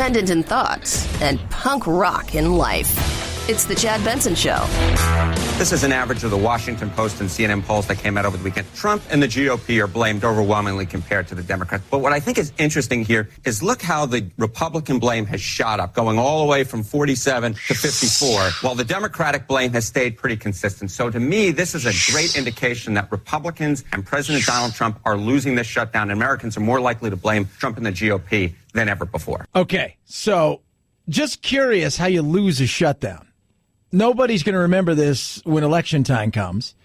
independent in thought, and punk rock in life. It's the Chad Benson Show. This is an average of the Washington Post and CNN polls that came out over the weekend. Trump and the GOP are blamed overwhelmingly compared to the Democrats. But what I think is interesting here is look how the Republican blame has shot up, going all the way from 47 to 54, while the Democratic blame has stayed pretty consistent. So to me, this is a great indication that Republicans and President Donald Trump are losing this shutdown. And Americans are more likely to blame Trump and the GOP than ever before. Okay, so just curious how you lose a shutdown. Nobody's going to remember this when election time comes.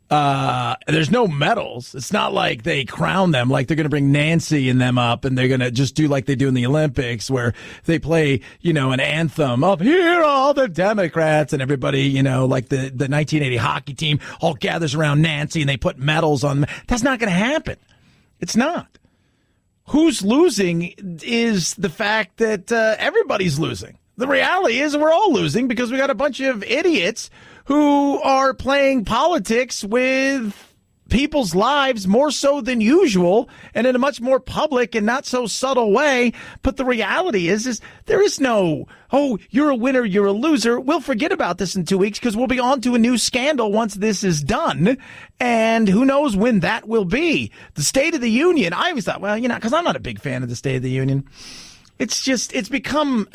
There's no medals. It's not like they crown them, like they're going to bring Nancy and them up and they're going to just do like they do in the Olympics where they play, an anthem of "Here all the Democrats," and everybody, like the 1980 hockey team all gathers around Nancy and they put medals on them. That's not going to happen. It's not. Who's losing is the fact that everybody's losing. The reality is we're all losing because we got a bunch of idiots who are playing politics with people's lives more so than usual and in a much more public and not so subtle way. But the reality is there is no, oh, you're a winner, you're a loser. We'll forget about this in 2 weeks because we'll be on to a new scandal once this is done. And who knows when that will be. The State of the Union, I always thought, well, because I'm not a big fan of the State of the Union. It's become,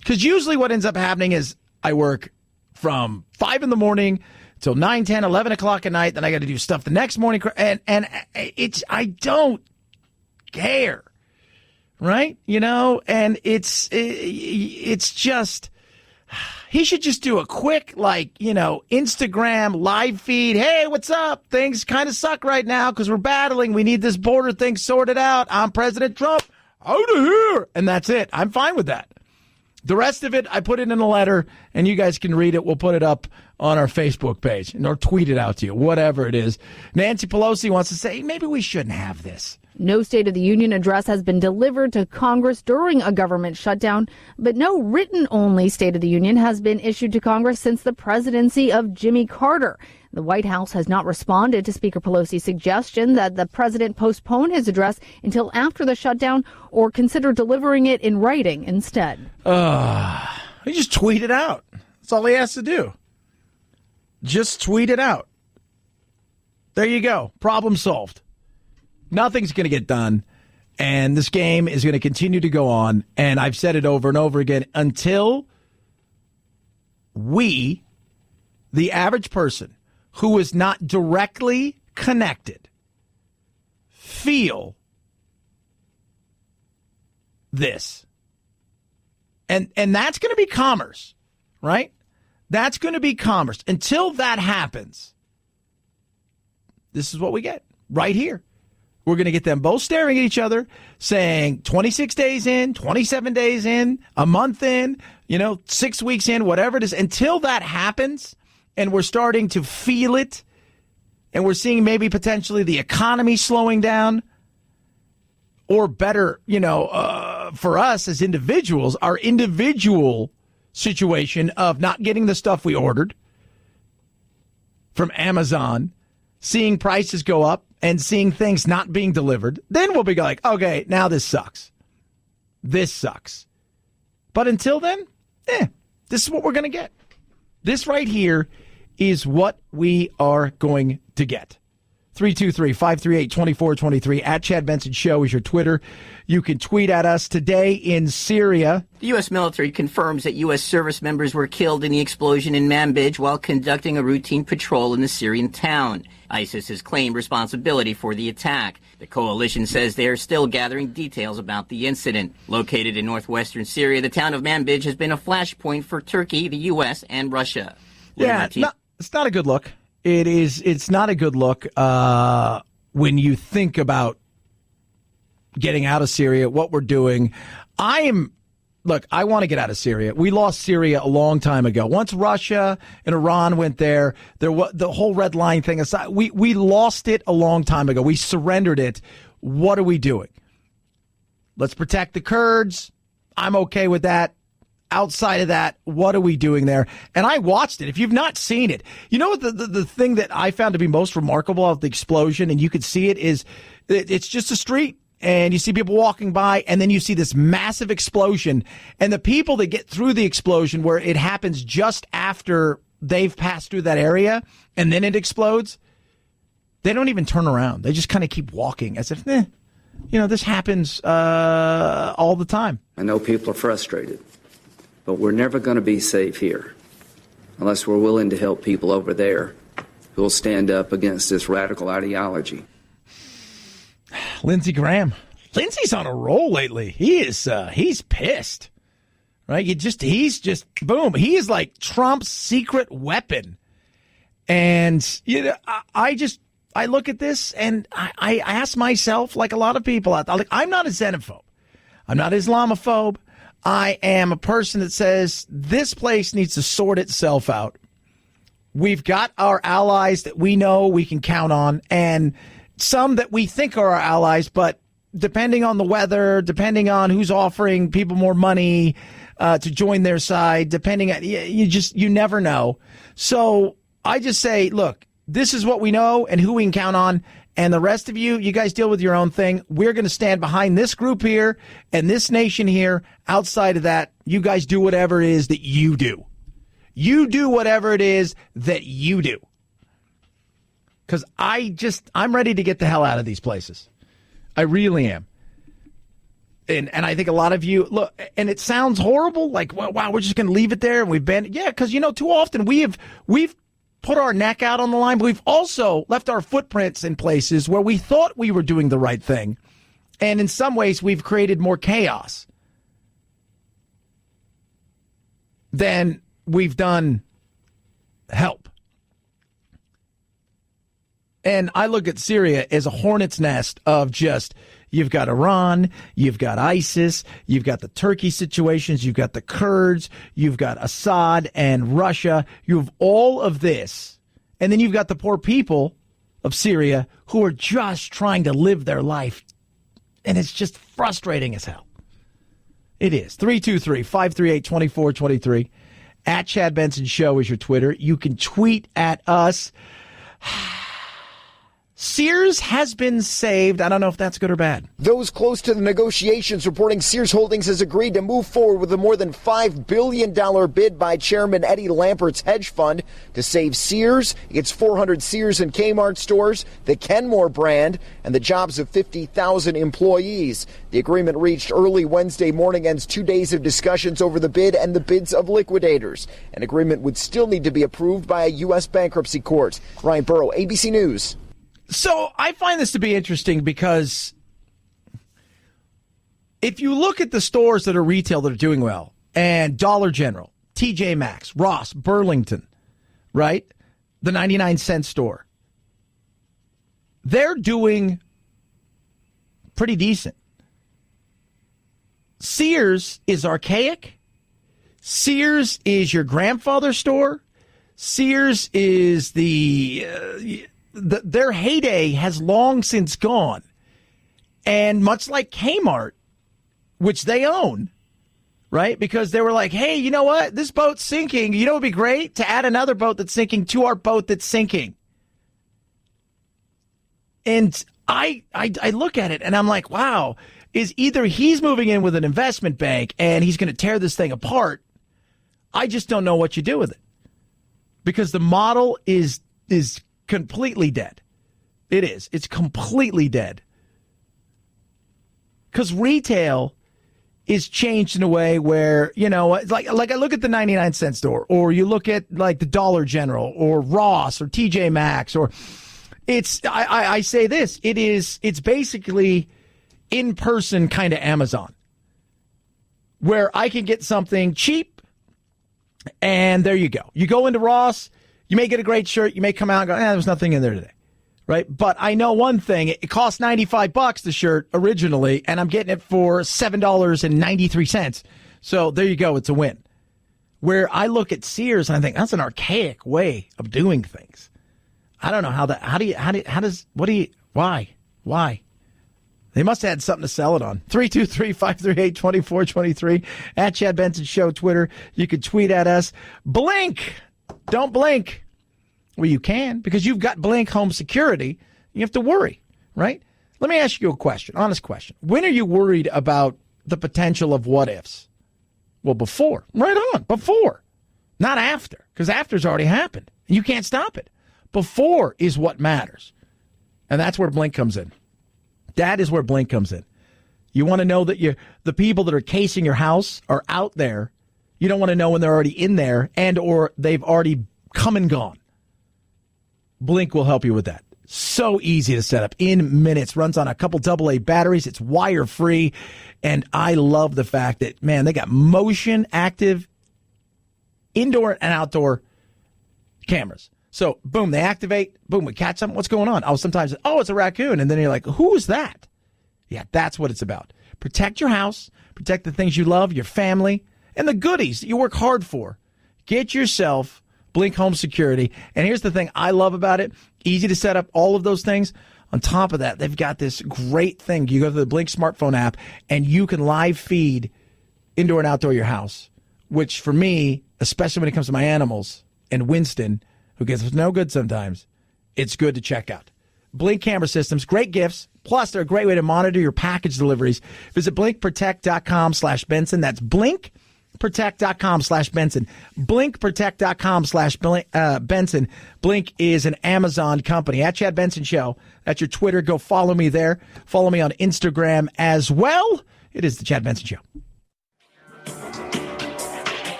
because usually what ends up happening is I work from 5 in the morning till 9, 10, 11 o'clock at night. Then I got to do stuff the next morning. And I don't care. Right. And it's just, he should just do a quick, Instagram live feed. Hey, what's up? Things kind of suck right now because we're battling. We need this border thing sorted out. I'm President Trump. Out of here. And that's it. I'm fine with that. The rest of it, I put it in a letter, and you guys can read it. We'll put it up on our Facebook page or tweet it out to you, whatever it is. Nancy Pelosi wants to say, maybe we shouldn't have this. No State of the Union address has been delivered to Congress during a government shutdown, but no written-only State of the Union has been issued to Congress since the presidency of Jimmy Carter. The White House has not responded to Speaker Pelosi's suggestion that the president postpone his address until after the shutdown or consider delivering it in writing instead. He just tweet it out. That's all he has to do. Just tweet it out. There you go. Problem solved. Nothing's going to get done, and this game is going to continue to go on, and I've said it over and over again, until we, the average person who is not directly connected, feel this. And that's going to be commerce, right? That's going to be commerce. Until that happens, this is what we get right here. We're going to get them both staring at each other, saying 26 days in, 27 days in, a month in, 6 weeks in, whatever it is. Until that happens and we're starting to feel it and we're seeing maybe potentially the economy slowing down, or better, for us as individuals, our individual situation of not getting the stuff we ordered from Amazon, seeing prices go up, and seeing things not being delivered, then we'll be like, okay, now this sucks. This sucks. But until then, this is what we're going to get. This right here is what we are going to get. 323-538-2423 at Chad Benson Show is your Twitter. You can tweet at us. Today in Syria. The U.S. military confirms that U.S. service members were killed in the explosion in Manbij while conducting a routine patrol in the Syrian town. ISIS has claimed responsibility for the attack. The coalition says they are still gathering details about the incident. Located in northwestern Syria, the town of Manbij has been a flashpoint for Turkey, the U.S., and Russia. It's not a good look. It's not a good look when you think about getting out of Syria, what we're doing. I want to get out of Syria. We lost Syria a long time ago. Once Russia and Iran went there, the whole red line thing aside, we lost it a long time ago. We surrendered it. What are we doing? Let's protect the Kurds. I'm okay with that. Outside of that, what are we doing there? And I watched it. If you've not seen it, what the thing that I found to be most remarkable of the explosion, and you could see it, is it's just a street. and you see people walking by, and then you see this massive explosion, and the people that get through the explosion where it happens just after they've passed through that area and then it explodes, they don't even turn around. They just kind of keep walking as if, this happens all the time. I know people are frustrated, but we're never going to be safe here unless we're willing to help people over there who will stand up against this radical ideology. Lindsey Graham. Lindsey's on a roll lately. He's pissed. Right? He's just boom. He is like Trump's secret weapon. And I look at this and I ask myself, like a lot of people out there, like, I'm not a xenophobe. I'm not Islamophobe. I am a person that says this place needs to sort itself out. We've got our allies that we know we can count on, and some that we think are our allies, but depending on the weather, depending on who's offering people more money to join their side, depending on, you never know. So I just say, look, this is what we know and who we can count on. And the rest of you guys deal with your own thing. We're going to stand behind this group here and this nation here. Outside of that, you guys do whatever it is that you do. You do whatever it is that you do. Because I'm ready to get the hell out of these places. I really am. And I think a lot of you, look, and it sounds horrible, like, well, wow, we're just going to leave it there. And we've been, because, too often we've put our neck out on the line, but we've also left our footprints in places where we thought we were doing the right thing. And in some ways, we've created more chaos than we've done help. And I look at Syria as a hornet's nest of just, you've got Iran, you've got ISIS, you've got the Turkey situations, you've got the Kurds, you've got Assad and Russia, you have all of this. And then you've got the poor people of Syria who are just trying to live their life. And it's just frustrating as hell. It is. 323-538-2423. At Chad Benson Show is your Twitter. You can tweet at us. Sears has been saved. I don't know if that's good or bad. Those close to the negotiations reporting Sears Holdings has agreed to move forward with a more than $5 billion bid by Chairman Eddie Lampert's hedge fund to save Sears, its 400 Sears and Kmart stores, the Kenmore brand, and the jobs of 50,000 employees. The agreement reached early Wednesday morning ends 2 days of discussions over the bid and the bids of liquidators. An agreement would still need to be approved by a U.S. bankruptcy court. Ryan Burrow, ABC News. So I find this to be interesting because if you look at the stores that are retail that are doing well, and Dollar General, TJ Maxx, Ross, Burlington, right? The 99-cent store, they're doing pretty decent. Sears is archaic. Sears is your grandfather's store. Sears is their heyday has long since gone. And much like Kmart, which they own, right? Because they were like, hey, you know what? This boat's sinking. You know what would be great? To add another boat that's sinking to our boat that's sinking. And I look at it and I'm like, wow, is either he's moving in with an investment bank and he's going to tear this thing apart. I just don't know what you do with it. Because the model is completely dead. It is. It's completely dead. Because retail is changed in a way where, like I look at the 99-cent store, or you look at like the Dollar General or Ross or TJ Maxx, or I say this, it's basically in-person kind of Amazon, where I can get something cheap and there you go. You go into Ross, you may get a great shirt. You may come out and go, there was nothing in there today, right? But I know one thing. It cost $95, the shirt, originally, and I'm getting it for $7.93. So there you go. It's a win. Where I look at Sears and I think that's an archaic way of doing things. I don't know why? They must have had something to sell it on. 323-538-2423. At Chad Benson Show, Twitter. You can tweet at us. Blink. Don't blink. Well, you can, because you've got Blink Home Security. You have to worry, right? Let me ask you a question, honest question. When are you worried about the potential of what ifs? Well, before. Right on. Before. Not after, because after's already happened. You can't stop it. Before is what matters. And that's where Blink comes in. That is where Blink comes in. You want to know that the people that are casing your house are out there. You don't want to know when they're already in there and or they've already come and gone. Blink will help you with that. So easy to set up in minutes. Runs on a couple AA batteries. It's wire free. And I love the fact that, man, they got motion active indoor and outdoor cameras. So, boom, they activate. Boom, we catch something. What's going on? Sometimes, it's a raccoon. And then you're like, who is that? Yeah, that's what it's about. Protect your house. Protect the things you love, your family, and the goodies that you work hard for. Get yourself Blink Home Security. And here's the thing I love about it. Easy to set up all of those things. On top of that, they've got this great thing. You go to the Blink smartphone app, and you can live feed indoor and outdoor your house, which for me, especially when it comes to my animals and Winston, who gets no good sometimes, it's good to check out. Blink camera systems, great gifts. Plus, they're a great way to monitor your package deliveries. Visit blinkprotect.com/Benson. That's blinkprotect.com/Benson. Blinkprotect.com/Benson. Blink is an Amazon company. At Chad Benson Show. That's your Twitter. Go follow me there. Follow me on Instagram as well. It is the Chad Benson Show.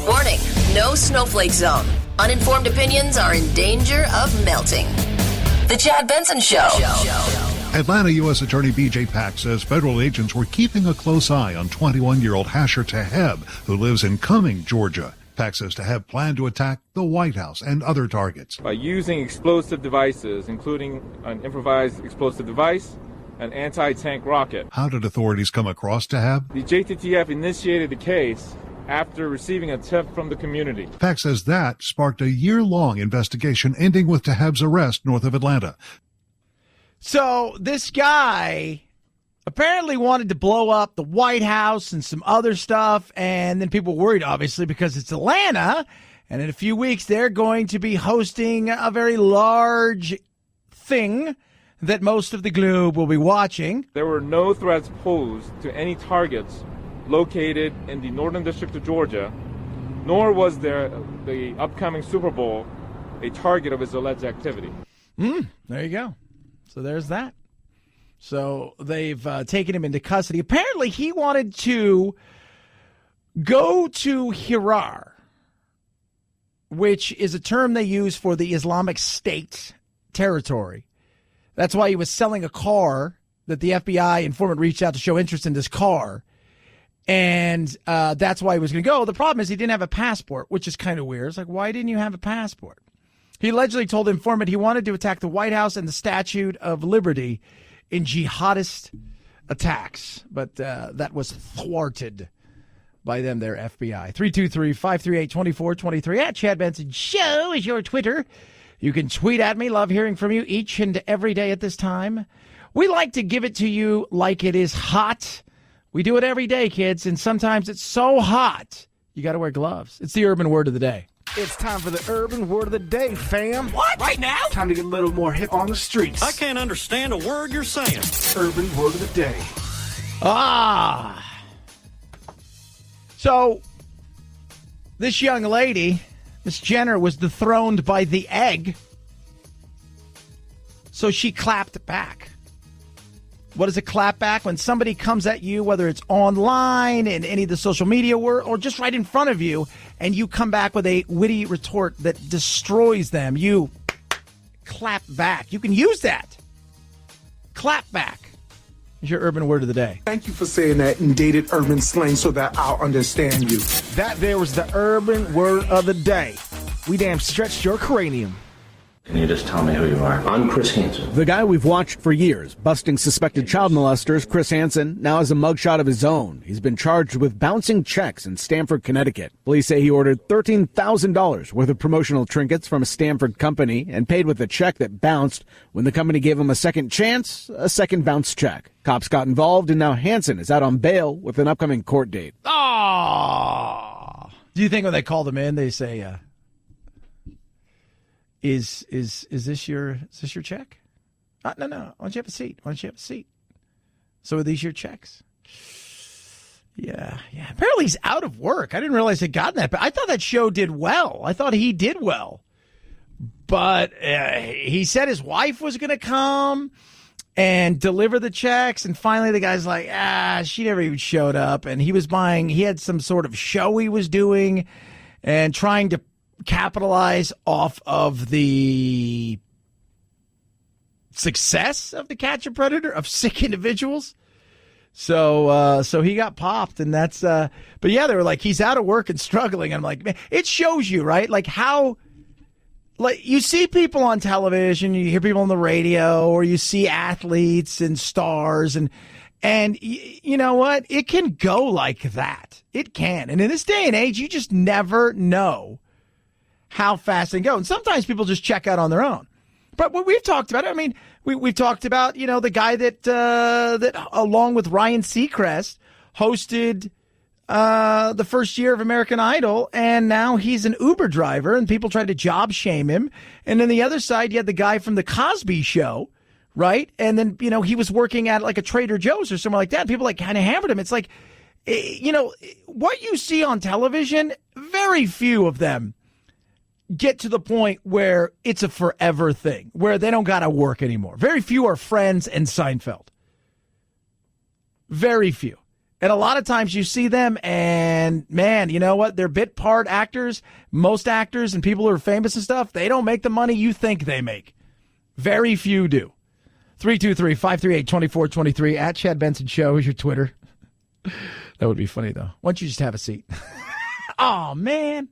Warning, no snowflake zone. Uninformed opinions are in danger of melting. The Chad Benson Show. Atlanta U.S. Attorney B.J. Pack says federal agents were keeping a close eye on 21-year-old Hasher Taheb, who lives in Cumming, Georgia. Pack says Taheb planned to attack the White House and other targets. By using explosive devices, including an improvised explosive device, an anti-tank rocket. How did authorities come across Taheb? The JTTF initiated the case after receiving a tip from the community. Pack says that sparked a year-long investigation ending with Taheb's arrest north of Atlanta. So this guy apparently wanted to blow up the White House and some other stuff, and then people were worried, obviously, because it's Atlanta, and in a few weeks they're going to be hosting a very large thing that most of the globe will be watching. There were no threats posed to any targets located in the Northern District of Georgia, nor was there the upcoming Super Bowl a target of his alleged activity. There you go. So there's that. So they've taken him into custody. Apparently he wanted to go to Hirar, which is a term they use for the Islamic State territory. That's why he was selling a car that the FBI informant reached out to show interest in this car. And that's why he was going to go. The problem is he didn't have a passport, which is kind of weird. It's like, why didn't you have a passport? He allegedly told the informant he wanted to attack the White House and the Statue of Liberty in jihadist attacks. But that was thwarted by them, their FBI. 323-538-2423. At Chad Benson Show is your Twitter. You can tweet at me. Love hearing from you each and every day at this time. We like to give it to you like it is hot. We do it every day, kids, and sometimes it's so hot, you got to wear gloves. It's the urban word of the day. It's time for the urban word of the day, fam. What? Right now? Time to get a little more hip on the streets. I can't understand a word you're saying. Urban word of the day. So, this young lady, Miss Jenner, was dethroned by the egg, so she clapped back. What is a clap back? When somebody comes at you, whether it's online, in any of the social media world, or just right in front of you, and you come back with a witty retort that destroys them, you clap back. You can use that. Clap back is your urban word of the day. Thank you for saying that in dated urban slang so that I'll understand you. That there was the urban word of the day. We damn stretched your cranium. Can you just tell me who you are? I'm Chris Hansen. The guy we've watched for years, busting suspected child molesters, Chris Hansen, now has a mugshot of his own. He's been charged with bouncing checks in Stamford, Connecticut. Police say he ordered $13,000 worth of promotional trinkets from a Stamford company and paid with a check that bounced when the company gave him a second chance, a second bounce check. Cops got involved, and now Hansen is out on bail with an upcoming court date. Do you think when they called him in, they say, "Is this your check?" No. Why don't you have a seat? So are these your checks? Yeah. Apparently he's out of work. I didn't realize it gotten that, but I thought that show did well. I thought he did well. But he said his wife was going to come and deliver the checks, and finally the guy's like, she never even showed up, and he had some sort of show he was doing and trying to capitalize off of the success of the Catch a Predator of sick individuals. So he got popped, and that's but yeah, they were like, he's out of work and struggling. I'm like, man, it shows you, right? Like how, like you see people on television, you hear people on the radio, or you see athletes and stars, and you know what? It can go like that. It can. And in this day and age, you just never know how fast they go. And sometimes people just check out on their own. But what we've talked about, I mean, we've talked about, the guy that along with Ryan Seacrest hosted the first year of American Idol, and now he's an Uber driver, and people tried to job shame him. And then the other side, you had the guy from the Cosby Show, right? And then, he was working at like a Trader Joe's or somewhere like that. People like kind of hammered him. It's like, what you see on television, very few of them get to the point where it's a forever thing, where they don't got to work anymore. Very few are Friends and Seinfeld. Very few. And a lot of times you see them and, man, you know what? They're bit part actors. Most actors and people who are famous and stuff, they don't make the money you think they make. Very few do. 323-538-2423 at Chad Benson Show is your Twitter. That would be funny, though. Why don't you just have a seat? Oh, man.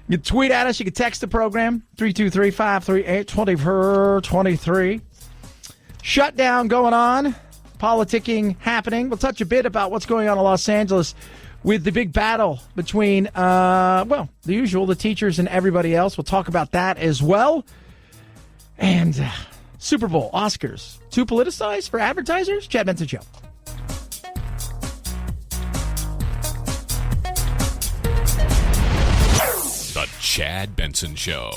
You can tweet at us. You can text the program, 323-538-2423. Shutdown going on. Politicking happening. We'll touch a bit about what's going on in Los Angeles with the big battle between, the usual, the teachers and everybody else. We'll talk about that as well. And Super Bowl, Oscars, too politicized for advertisers? Chad Benson Show. The Chad Benson Show.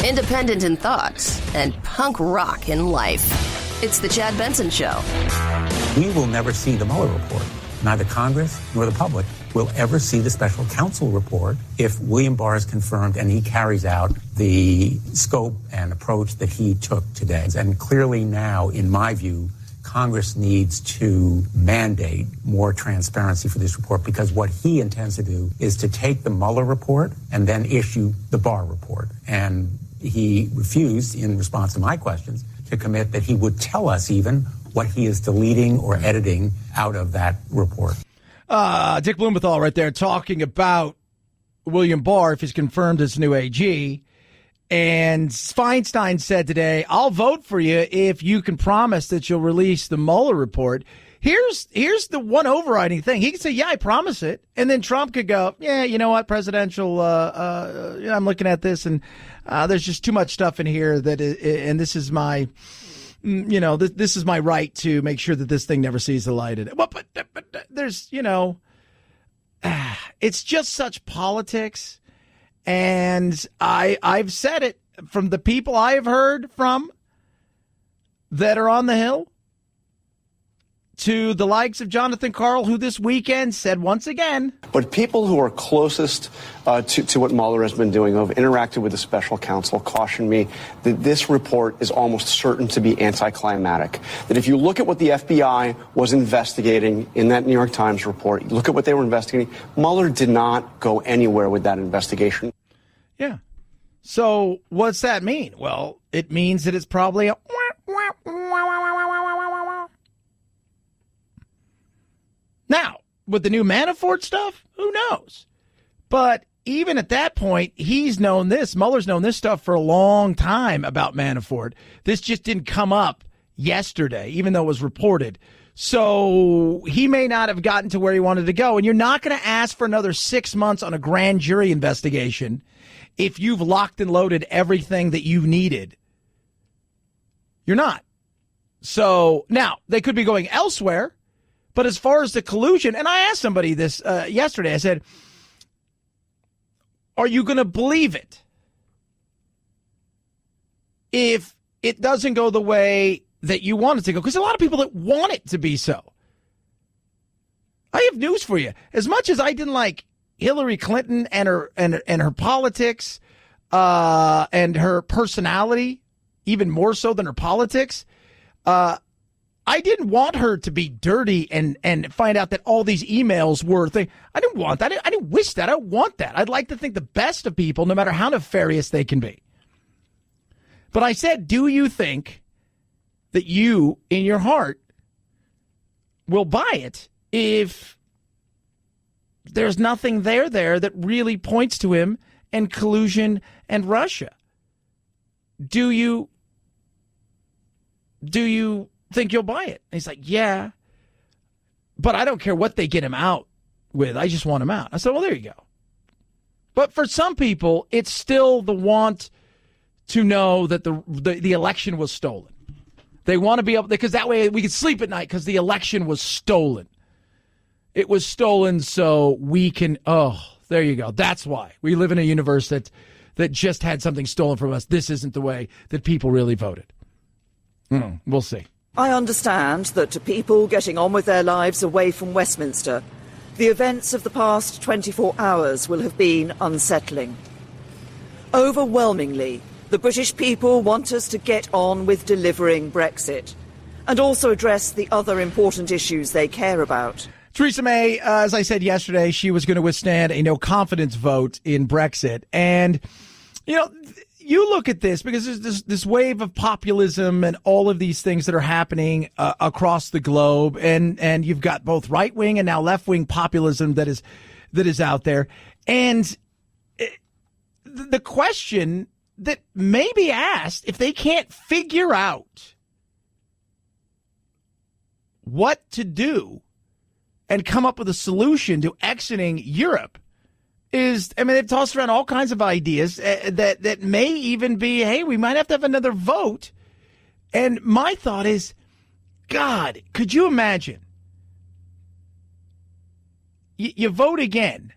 Independent in thoughts and punk rock in life. It's the Chad Benson Show. We will never see the Mueller report. Neither Congress nor the public will ever see the special counsel report if William Barr is confirmed and he carries out the scope and approach that he took today. And clearly now, in my view, Congress needs to mandate more transparency for this report, because what he intends to do is to take the Mueller report and then issue the Barr report. And he refused, in response to my questions, to commit that he would tell us even what he is deleting or editing out of that report. Dick Blumenthal right there talking about William Barr if he's confirmed as new AG. And Feinstein said today, I'll vote for you if you can promise that you'll release the Mueller report. Here's the one overriding thing. He could say, yeah, I promise it. And then Trump could go, yeah, you know what, presidential, I'm looking at this, and there's just too much stuff in here and this is my, this is my right to make sure that this thing never sees the light. Well, but there's, it's just such politics. And I've said it from the people I have heard from that are on the Hill, to the likes of Jonathan Karl, who this weekend said once again. But people who are closest to what Mueller has been doing, who have interacted with the special counsel, cautioned me that this report is almost certain to be anticlimactic. That if you look at what the FBI was investigating in that New York Times report, look at what they were investigating, Mueller did not go anywhere with that investigation. Yeah. So what's that mean? Well, it means that it's probably a... Now, with the new Manafort stuff, who knows? But even at that point, Mueller's known this stuff for a long time about Manafort. This just didn't come up yesterday, even though it was reported. So he may not have gotten to where he wanted to go. And you're not going to ask for another 6 months on a grand jury investigation if you've locked and loaded everything that you've needed. You're not. So now they could be going elsewhere. But as far as the collusion, and I asked somebody this yesterday, I said, are you going to believe it if it doesn't go the way that you want it to go? Because a lot of people that want it to be so. I have news for you. As much as I didn't like Hillary Clinton and her politics and her personality, even more so than her politics, I didn't want her to be dirty and find out that all these emails were things. I didn't want that. I didn't wish that. I don't want that. I'd like to think the best of people, no matter how nefarious they can be. But I said, do you think that you, in your heart, will buy it if there's nothing there that really points to him and collusion and Russia? Do you think you'll buy it? And he's like, yeah, but I don't care what they get him out with. I just want him out. I said, well, there you go. But for some people, it's still the want to know that the election was stolen. They want to be able, because that way we can sleep at night because the election was stolen. It was stolen so we can, there you go. That's why we live in a universe that just had something stolen from us. This isn't the way that people really voted. We'll see. I understand that to people getting on with their lives away from Westminster, the events of the past 24 hours will have been unsettling. Overwhelmingly, the British people want us to get on with delivering Brexit and also address the other important issues they care about. Teresa May, as I said yesterday, she was going to withstand a no-confidence vote in Brexit. And, you know, you look at this because there's this wave of populism and all of these things that are happening across the globe, and you've got both right wing and now left wing populism that is out there, and the question that may be asked, if they can't figure out what to do and come up with a solution to exiting Europe, is, I mean, they've tossed around all kinds of ideas that may even be, hey, we might have to have another vote. And my thought is, God, could you imagine? You vote again.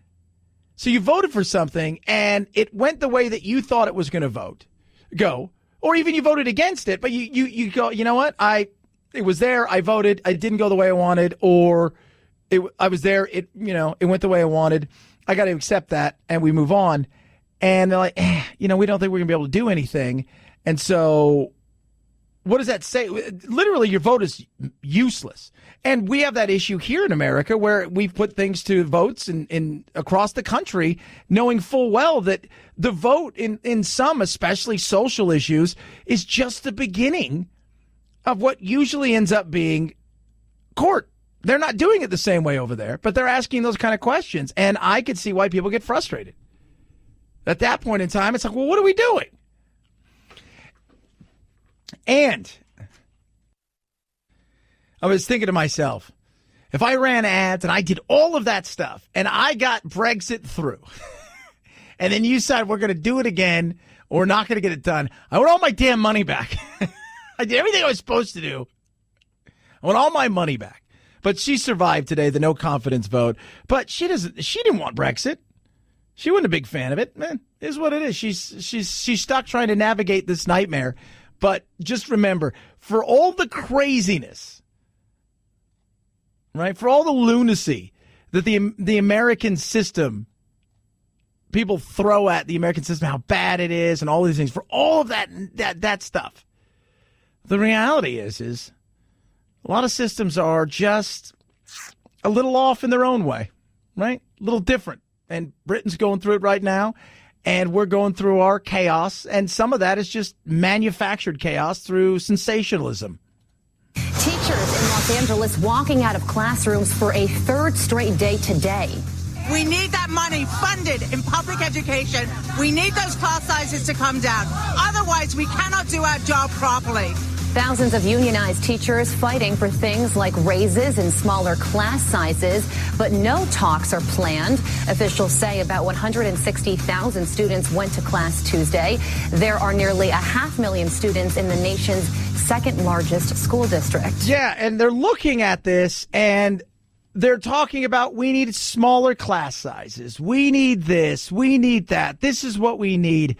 So you voted for something and it went the way that you thought it was going to go. Or even you voted against it, but you go, you know what? It was there. I voted. I didn't go the way I wanted, or I was there. It went the way I wanted. I got to accept that, and we move on. And they're like, we don't think we're going to be able to do anything. And so what does that say? Literally, your vote is useless. And we have that issue here in America where we've put things to votes in across the country, knowing full well that the vote in some, especially social issues, is just the beginning of what usually ends up being court. They're not doing it the same way over there, but they're asking those kind of questions. And I could see why people get frustrated. At that point in time, it's like, well, what are we doing? And I was thinking to myself, if I ran ads and I did all of that stuff and I got Brexit through, and then you said we're going to do it again or we're not going to get it done, I want all my damn money back. I did everything I was supposed to do. I want all my money back. But she survived today, the no confidence vote. But she didn't want Brexit. She wasn't a big fan of it. Man, it is what it is. She's stuck trying to navigate this nightmare. But just remember, for all the craziness, right, for all the lunacy that the American system, people throw at the American system, how bad it is and all these things, for all of that stuff, the reality is a lot of systems are just a little off in their own way, right? A little different. And Britain's going through it right now, and we're going through our chaos, and some of that is just manufactured chaos through sensationalism. Teachers in Los Angeles walking out of classrooms for a third straight day today. We need that money funded in public education. We need those class sizes to come down. Otherwise, we cannot do our job properly. Thousands of unionized teachers fighting for things like raises and smaller class sizes, but no talks are planned. Officials say about 160,000 students went to class Tuesday. There are nearly 500,000 students in the nation's second largest school district. Yeah, and they're looking at this and they're talking about we need smaller class sizes. We need this. We need that. This is what we need.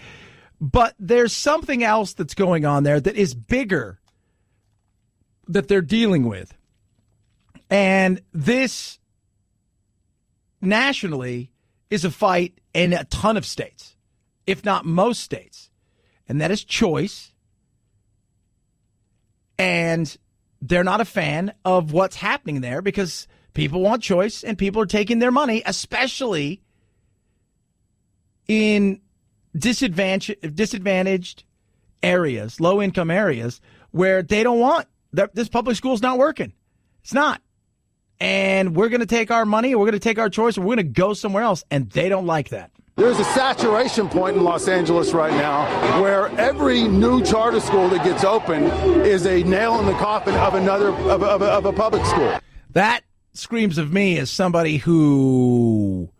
But there's something else that's going on there that is bigger that they're dealing with. And this nationally is a fight in a ton of states, if not most states. And that is choice. And they're not a fan of what's happening there because people want choice and people are taking their money, especially in disadvantaged areas, low-income areas, where they don't want this public school's not working. It's not. And we're going to take our money, we're going to take our choice, and we're going to go somewhere else, and they don't like that. There's a saturation point in Los Angeles right now where every new charter school that gets open is a nail in the coffin of a public school. That screams of me as somebody who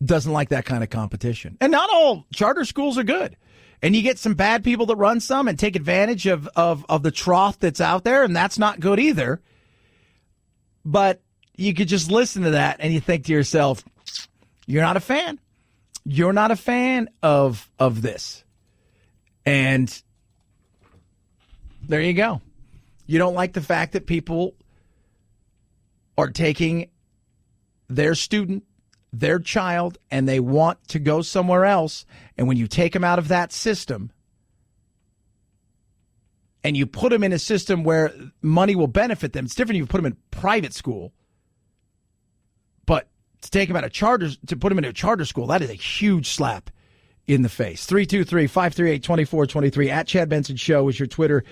doesn't like that kind of competition. And not all charter schools are good. And you get some bad people that run some and take advantage of the trough that's out there, and that's not good either. But you could just listen to that and you think to yourself, you're not a fan. You're not a fan of this. And there you go. You don't like the fact that people are taking their student, their child, and they want to go somewhere else. And when you take them out of that system and you put them in a system where money will benefit them, it's different if you put them in private school. But to take them out of charters, to put them into a charter school, that is a huge slap in the face. 323-538-2423 at Chad Benson Show is your Twitter.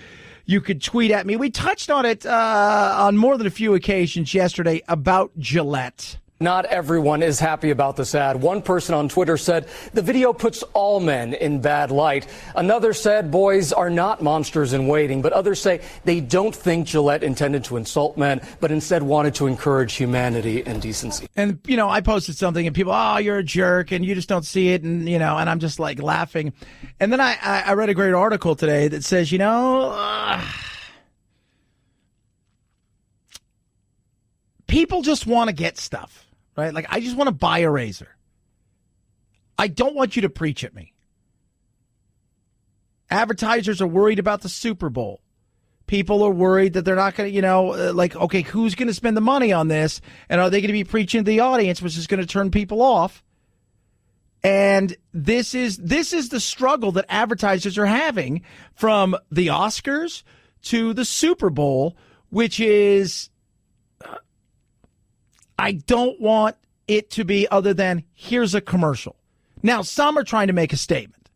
You could tweet at me. We touched on it on more than a few occasions yesterday about Gillette. Not everyone is happy about this ad. One person on Twitter said the video puts all men in bad light. Another said boys are not monsters in waiting, but others say they don't think Gillette intended to insult men, but instead wanted to encourage humanity and decency. And, you know, I posted something and people, oh, you're a jerk and you just don't see it. And, you know, and I'm just like laughing. And then I read a great article today that says, you know, people just want to get stuff. Right? Like, I just want to buy a razor. I don't want you to preach at me. Advertisers are worried about the Super Bowl. People are worried that they're not going to, you know, like, okay, who's going to spend the money on this? And are they going to be preaching to the audience, which is going to turn people off? And this is the struggle that advertisers are having from the Oscars to the Super Bowl, which is... I don't want it to be other than here's a commercial. Now, some are trying to make a statement,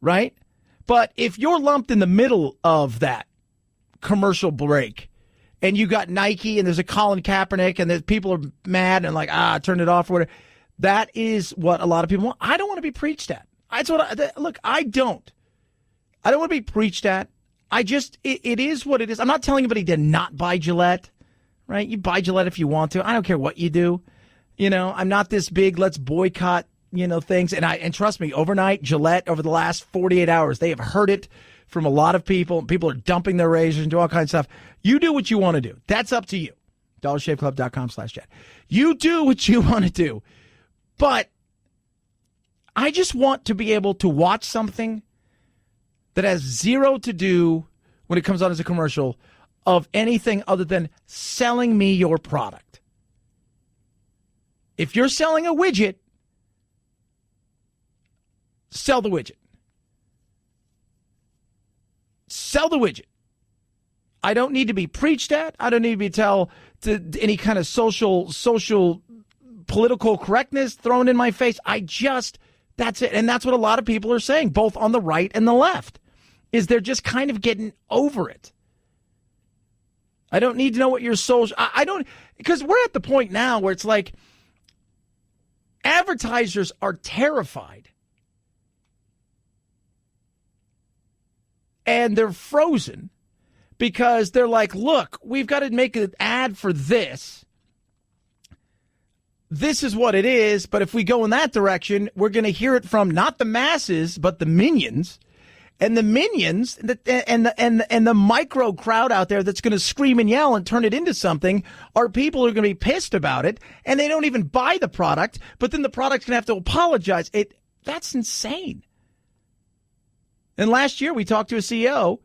right? But if you're lumped in the middle of that commercial break and you got Nike and there's a Colin Kaepernick and people are mad and like, turn it off or whatever, that is what a lot of people want. I don't want to be preached at. Look, I don't want to be preached at. It is what it is. I'm not telling anybody to not buy Gillette. Right? You buy Gillette if you want to. I don't care what you do. You know, I'm not this big, let's boycott, you know, things. And trust me, overnight, Gillette, over the last 48 hours, they have heard it from a lot of people. People are dumping their razors and do all kinds of stuff. You do what you want to do. That's up to you. DollarShaveClub.com/Chad. You do what you want to do. But I just want to be able to watch something that has zero to do when it comes on as a commercial of anything other than selling me your product. If you're selling a widget, sell the widget. Sell the widget. I don't need to be preached at. I don't need to be told to any kind of social political correctness thrown in my face. That's it. And that's what a lot of people are saying, both on the right and the left, is they're just kind of getting over it. I don't need to know what your social... I don't... Because we're at the point now where it's like advertisers are terrified and they're frozen because they're like, look, we've got to make an ad for this. This is what it is, but if we go in that direction, we're going to hear it from not the masses, but the minions. And the minions and the micro crowd out there that's going to scream and yell and turn it into something are people who are going to be pissed about it, and they don't even buy the product, but then the product's going to have to apologize. That's insane. And last year we talked to a CEO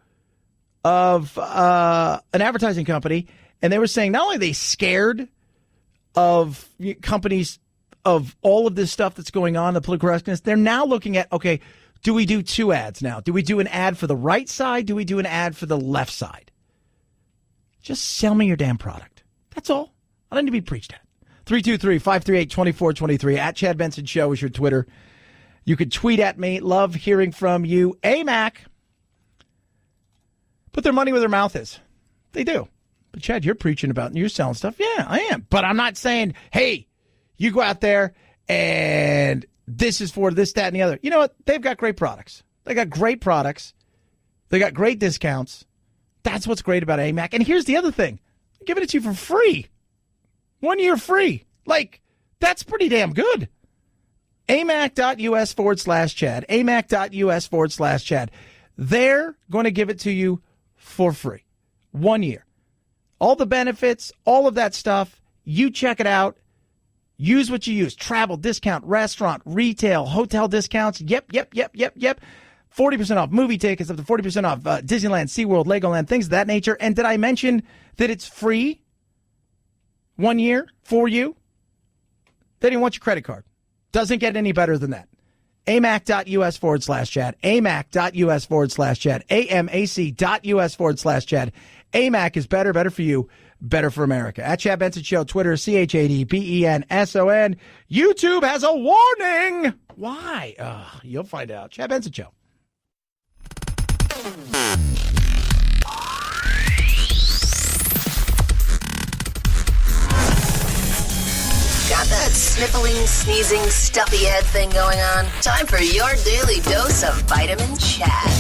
of an advertising company, and they were saying not only are they scared of companies of all of this stuff that's going on, the political correctness, they're now looking at, okay, do we do two ads now? Do we do an ad for the right side? Do we do an ad for the left side? Just sell me your damn product. That's all. I don't need to be preached at. 323-538-2423. At Chad Benson Show is your Twitter. You could tweet at me. Love hearing from you. AMAC. Put their money where their mouth is. They do. But, Chad, you're preaching about and you're selling stuff. Yeah, I am. But I'm not saying, hey, you go out there and this is for this, that, and the other. You know what? They've got great products. They got great products. They got great discounts. That's what's great about AMAC. And here's the other thing. I'm giving it to you for free. 1 year free. Like, that's pretty damn good. AMAC.us/Chad. AMAC.us/Chad. They're going to give it to you for free. 1 year. All the benefits, all of that stuff, you check it out. Use what you use. Travel, discount, restaurant, retail, hotel discounts. Yep. 40% off movie tickets, up to 40% off Disneyland, SeaWorld, Legoland, things of that nature. And did I mention that it's free 1 year for you? They didn't want your credit card. Doesn't get any better than that. AMAC.us/Chad. AMAC.us/Chad. AMAC.us/Chad. AMAC is better for you, better for America. At Chad Benson Show, Twitter, ChadBenson. YouTube has a warning. Why? You'll find out. Chad Benson Show. Got that sniffling, sneezing, stuffy head thing going on? Time for your daily dose of Vitamin Chad.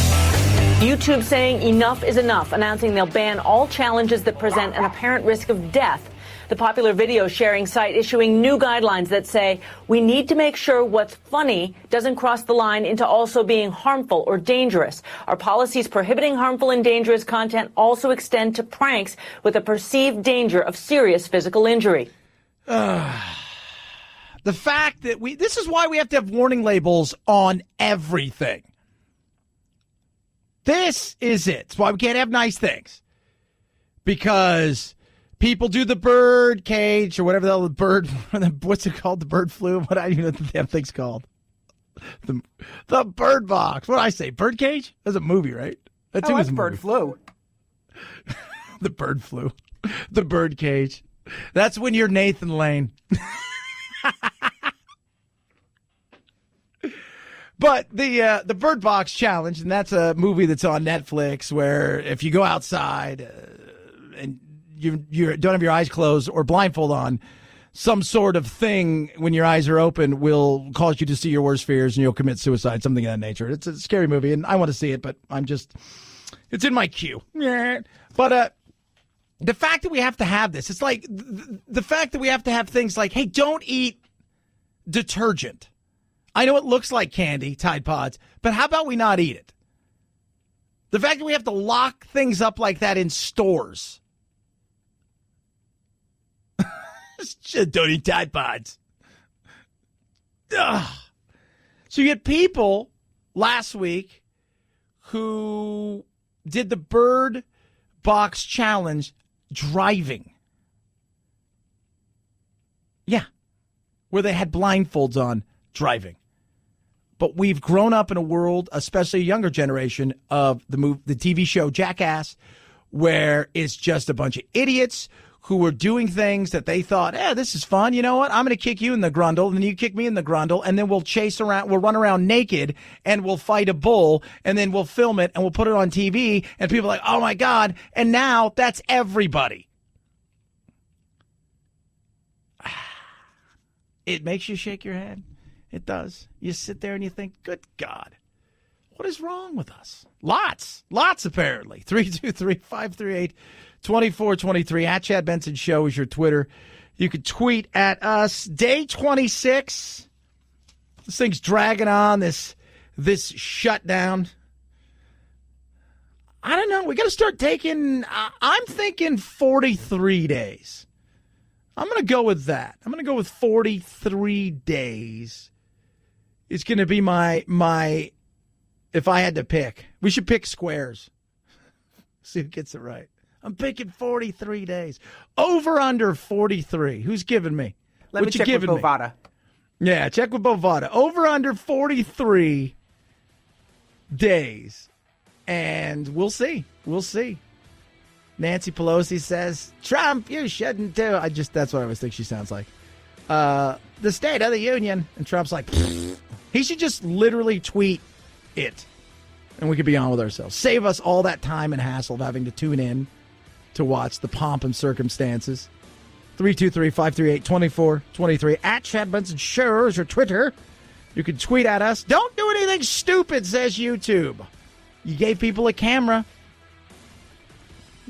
YouTube saying enough is enough, announcing they'll ban all challenges that present an apparent risk of death. The popular video sharing site issuing new guidelines that say we need to make sure what's funny doesn't cross the line into also being harmful or dangerous. Our policies prohibiting harmful and dangerous content also extend to pranks with a perceived danger of serious physical injury. The fact that this is why we have to have warning labels on everything. This is it. It's why we can't have nice things. Because people do the bird cage or whatever the hell what's it called? The bird flu? What I don't even know what the damn thing's called. The bird box. What did I say? Bird cage? That's a movie, right? That's bird flu. The bird flu. The bird cage. That's when you're Nathan Lane. But the Bird Box Challenge, and that's a movie that's on Netflix where if you go outside and you don't have your eyes closed or blindfold on, some sort of thing when your eyes are open will cause you to see your worst fears and you'll commit suicide, something of that nature. It's a scary movie, and I want to see it, but it's in my queue. Yeah. But the fact that we have to have this, it's like the fact that we have to have things like, hey, don't eat detergent. I know it looks like candy, Tide Pods, but how about we not eat it? The fact that we have to lock things up like that in stores. Don't eat Tide Pods. Ugh. So you get people last week who did the Bird Box Challenge driving. Yeah. Where they had blindfolds on driving. But we've grown up in a world, especially a younger generation, of the TV show Jackass, where it's just a bunch of idiots who were doing things that they thought, this is fun. You know what? I'm going to kick you in the grundle, and then you kick me in the grundle, and then we'll run around naked, and we'll fight a bull, and then we'll film it, and we'll put it on TV, and people are like, oh my God. And now that's everybody. It makes you shake your head. It does. You sit there and you think, good God, What is wrong with us? Lots apparently. 323-538-2423. At Chad Benson Show is your Twitter. You can tweet at us. Day 26. This thing's dragging on, this shutdown. I don't know. We got to start taking, I'm thinking 43 days. I'm going to go with that. I'm going to go with 43 days. It's going to be my, if I had to pick. We should pick squares. See who gets it right. I'm picking 43 days. Over under 43. Who's giving me? Let me check with Bovada. Yeah, check with Bovada. Over under 43 days. And we'll see. We'll see. Nancy Pelosi says, Trump, you shouldn't do. That's what I always think she sounds like. The State of the Union. And Trump's like, pfft. He should just literally tweet it. And we could be on with ourselves. Save us all that time and hassle of having to tune in to watch the pomp and circumstances. 323-538-2423. At Chad Benson Show is your Twitter. You can tweet at us. Don't do anything stupid, says YouTube. You gave people a camera.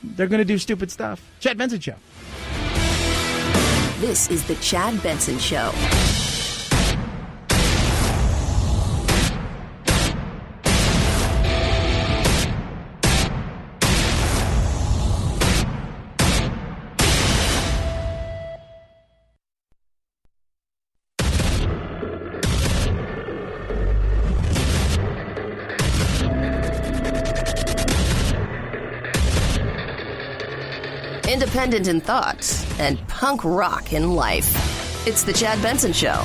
They're going to do stupid stuff. Chad Benson Show. This is the Chad Benson Show. Independent in thought and punk rock in life. It's the Chad Benson Show.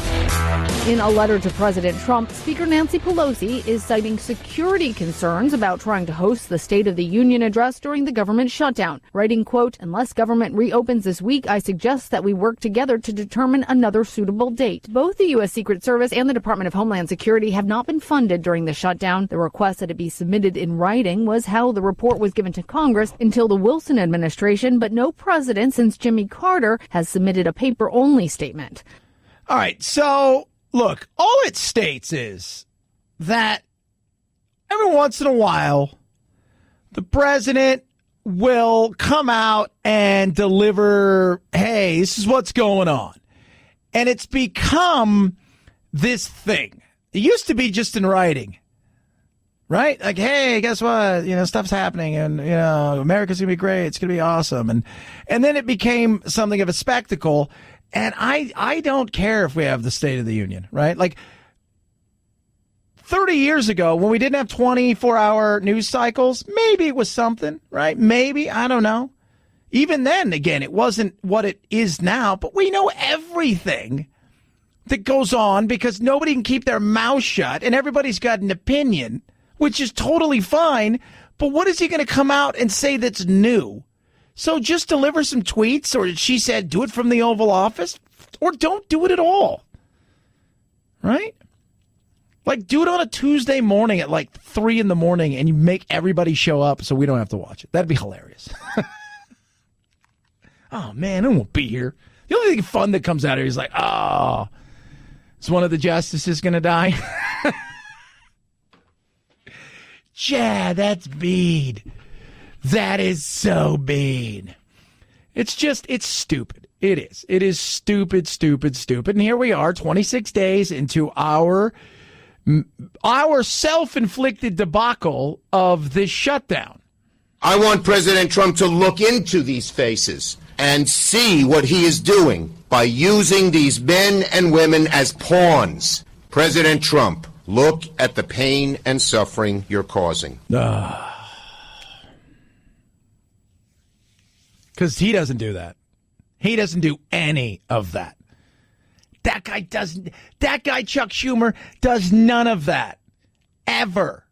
In a letter to President Trump, Speaker Nancy Pelosi is citing security concerns about trying to host the State of the Union address during the government shutdown, writing, quote, unless government reopens this week, I suggest that we work together to determine another suitable date. Both the U.S. Secret Service and the Department of Homeland Security have not been funded during the shutdown. The request that it be submitted in writing was how the report was given to Congress until the Wilson administration, but no president since Jimmy Carter has submitted a paper-only statement. All right, so look, all it states is that every once in a while, the president will come out and deliver, hey, this is what's going on. And it's become this thing. It used to be just in writing, right? Like, hey, guess what? Stuff's happening and, America's going to be great. It's going to be awesome. And then it became something of a spectacle. And I don't care if we have the State of the Union, right? Like 30 years ago, when we didn't have 24-hour news cycles, maybe it was something, right? Maybe, I don't know. Even then, again, it wasn't what it is now, but we know everything that goes on because nobody can keep their mouth shut and everybody's got an opinion, which is totally fine. But what is he going to come out and say that's new? So just deliver some tweets, or she said, do it from the Oval Office, or don't do it at all. Right? Like, do it on a Tuesday morning at like 3 a.m. and you make everybody show up so we don't have to watch it. That'd be hilarious. Oh, man, I won't be here. The only thing fun that comes out of it is like, oh, is one of the justices going to die? Chad, that's mean. That is so mean. It's stupid. It is. It is stupid, stupid, stupid. And here we are, 26 days into our self-inflicted debacle of this shutdown. I want President Trump to look into these faces and see what he is doing by using these men and women as pawns. President Trump, look at the pain and suffering you're causing. Because he doesn't do that. He doesn't do any of that. That guy, Chuck Schumer, does none of that. Ever.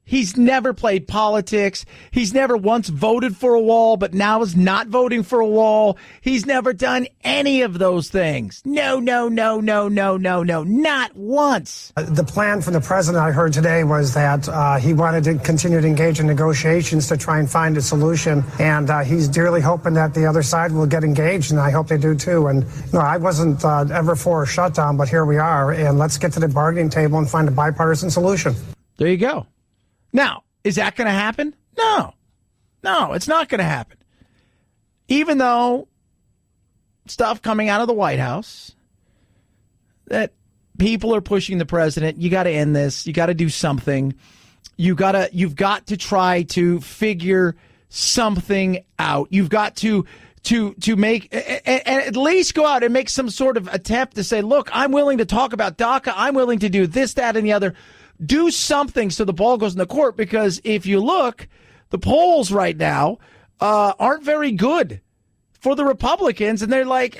He's never played politics. He's never once voted for a wall, but now is not voting for a wall. He's never done any of those things. No, not once. The plan from the president I heard today was that he wanted to continue to engage in negotiations to try and find a solution. And he's dearly hoping that the other side will get engaged, and I hope they do too. And I wasn't ever for a shutdown, but here we are. And let's get to the bargaining table and find a bipartisan solution. There you go. Now, is that going to happen? No, it's not going to happen. Even though stuff coming out of the White House that people are pushing the president, you got to end this. You got to do something. You've got to try to figure something out. You've got to make and at least go out and make some sort of attempt to say, look, I'm willing to talk about DACA. I'm willing to do this, that, and the other. Do something so the ball goes in the court, because if you look, the polls right now aren't very good for the Republicans, and they're like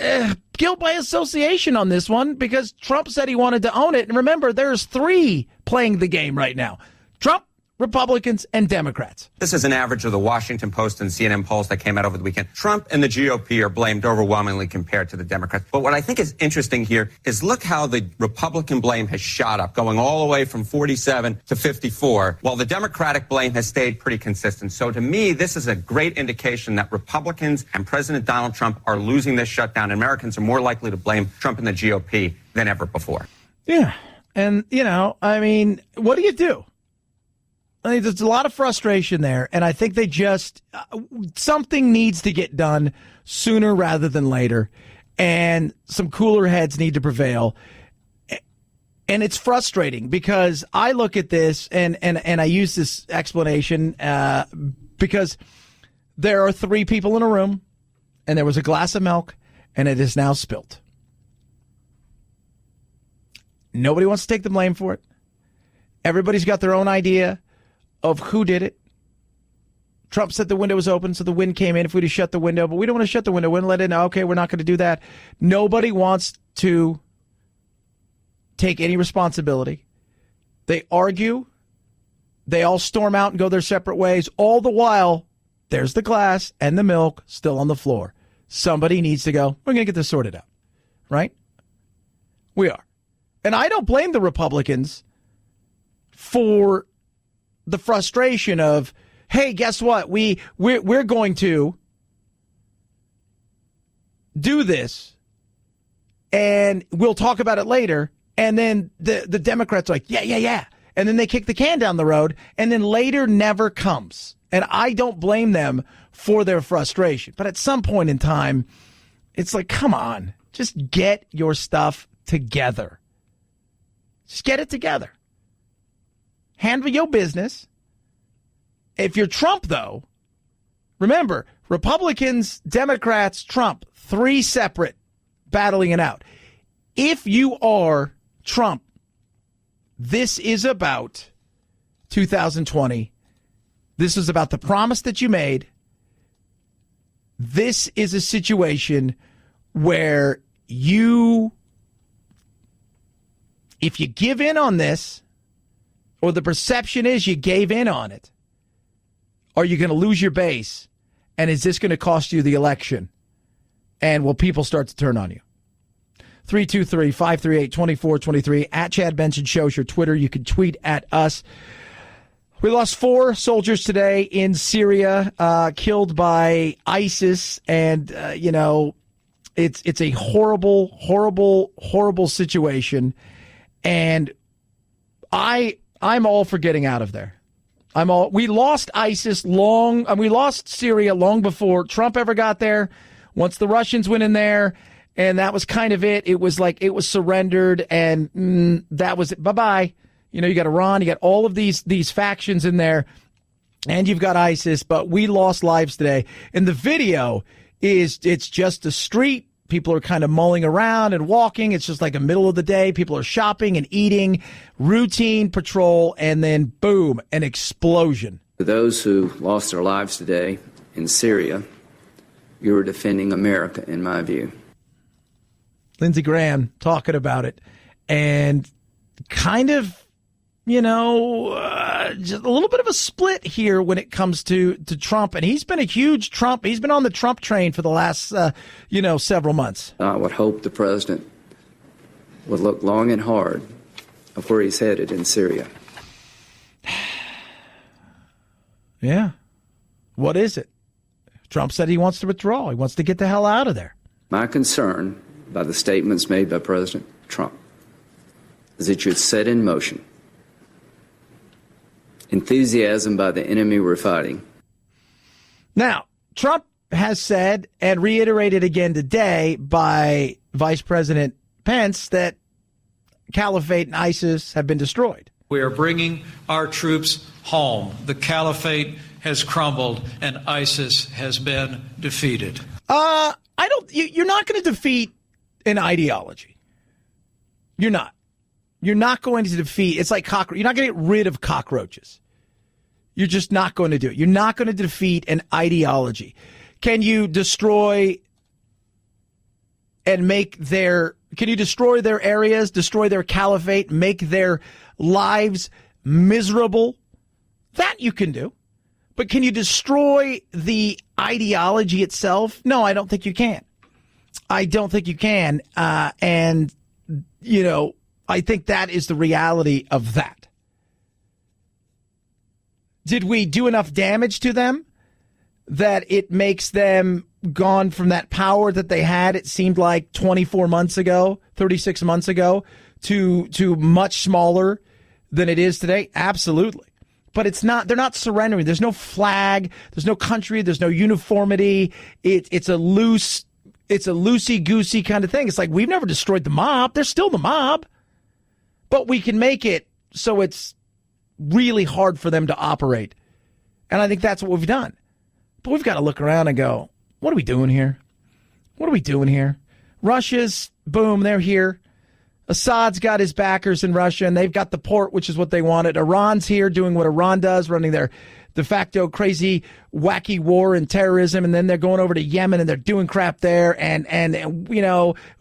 guilt by association on this one because Trump said he wanted to own it. And remember, there's 3 playing the game right now: Trump, Republicans, and Democrats. This is an average of the Washington Post and CNN polls that came out over the weekend. Trump and the GOP are blamed overwhelmingly compared to the Democrats. But what I think is interesting here is look how the Republican blame has shot up, going all the way from 47 to 54, while the Democratic blame has stayed pretty consistent. So to me, this is a great indication that Republicans and President Donald Trump are losing this shutdown. And Americans are more likely to blame Trump and the GOP than ever before. Yeah. And, what do you do? There's a lot of frustration there, and I think they just something needs to get done sooner rather than later, and some cooler heads need to prevail. And it's frustrating because I look at this and I use this explanation because there are 3 people in a room, and there was a glass of milk, and it is now spilt. Nobody wants to take the blame for it. Everybody's got their own idea of who did it. Trump said the window was open, so the wind came in if we'd have shut the window, but we don't want to shut the window. We want to let it in. Okay, we're not going to do that. Nobody wants to take any responsibility. They argue. They all storm out and go their separate ways. All the while, there's the glass and the milk still on the floor. Somebody needs to go, we're going to get this sorted out. Right? We are. And I don't blame the Republicans for the frustration of, hey, guess what? We're going to do this, and we'll talk about it later. And then the Democrats are like, yeah. And then they kick the can down the road, and then later never comes. And I don't blame them for their frustration. But at some point in time, it's like, come on, just get your stuff together. Just get it together. Handle your business. If you're Trump, though, remember, Republicans, Democrats, Trump, 3 separate, battling it out. If you are Trump, this is about 2020. This is about the promise that you made. This is a situation where if you give in on this, or the perception is you gave in on it, are you going to lose your base? And is this going to cost you the election? And will people start to turn on you? 323-538-2423 at Chad Benson Show is your Twitter. You can tweet at us. We lost 4 soldiers today in Syria, killed by ISIS. And, it's a horrible, horrible, horrible situation. And I'm all for getting out of there. We lost ISIS we lost Syria long before Trump ever got there. Once the Russians went in there, and that was kind of it. It was like it was surrendered, and that was it. Bye-bye. You got Iran, you got all of these factions in there, and you've got ISIS, but we lost lives today. And the video it's just a street. People are kind of mulling around and walking. It's just like a middle of the day. People are shopping and eating, routine patrol, and then boom, an explosion. For those who lost their lives today in Syria, you are defending America, in my view. Lindsey Graham talking about it, and kind of, just a little bit of a split here when it comes to Trump. And he's been a huge Trump. He's been on the Trump train for the last, several months. I would hope the president would look long and hard of where he's headed in Syria. Yeah. What is it? Trump said he wants to withdraw. He wants to get the hell out of there. My concern by the statements made by President Trump is that you would set in motion enthusiasm by the enemy we're fighting. Now, Trump has said and reiterated again today by Vice President Pence that Caliphate and ISIS have been destroyed. We are bringing our troops home. The Caliphate has crumbled and ISIS has been defeated. You're not going to defeat an ideology. You're not. You're not going to defeat. It's like cockroach. You're not going to get rid of cockroaches. You're just not going to do it. You're not going to defeat an ideology. Can you destroy and can you destroy their areas, destroy their caliphate, make their lives miserable? That you can do. But can you destroy the ideology itself? No, I don't think you can. I don't think you can. And, I think that is the reality of that. Did we do enough damage to them that it makes them gone from that power that they had, it seemed like 24 months ago, 36 months ago, to much smaller than it is today? Absolutely. But they're not surrendering. There's no flag, there's no country, there's no uniformity. It's a loosey-goosey kind of thing. It's like, we've never destroyed the mob. They're still the mob. But we can make it so it's really hard for them to operate. And I think that's what we've done. But we've got to look around and go, what are we doing here? What are we doing here? Russia's, boom, they're here. Assad's got his backers in Russia, and they've got the port, which is what they wanted. Iran's here doing what Iran does, running their de facto crazy, wacky war and terrorism, and then they're going over to Yemen, and they're doing crap there, and we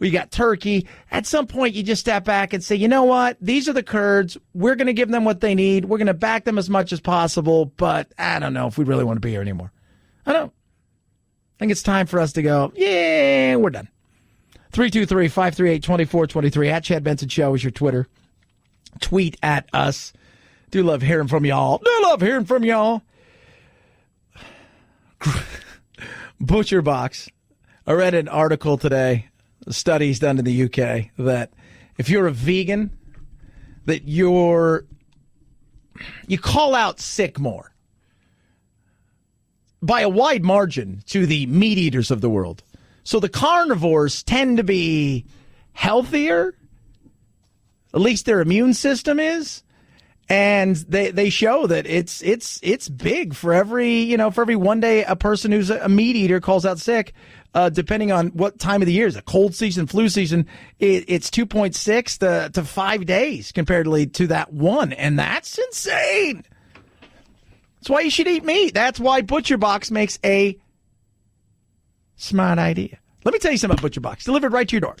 got Turkey. At some point, you just step back and say, you know what? These are the Kurds. We're going to give them what they need. We're going to back them as much as possible, but I don't know if we really want to be here anymore. I don't. I think it's time for us to go, yeah, we're done. 323-538-2423. At Chad Benson Show is your Twitter. Tweet at us. Do love hearing from y'all. Butcher Box. I read an article today, studies done in the UK, that if you're a vegan, that you call out sick more by a wide margin to the meat eaters of the world. So the carnivores tend to be healthier, at least their immune system is, and they show that it's big for every one day a person who's a meat eater calls out sick, depending on what time of the year. Is a cold season, flu season, it's 2.6 to 5 days comparatively to that one, and that's insane. That's why you should eat meat. That's why Butcher Box makes a smart idea. Let me tell you something about Butcher Box. Delivered right to your door.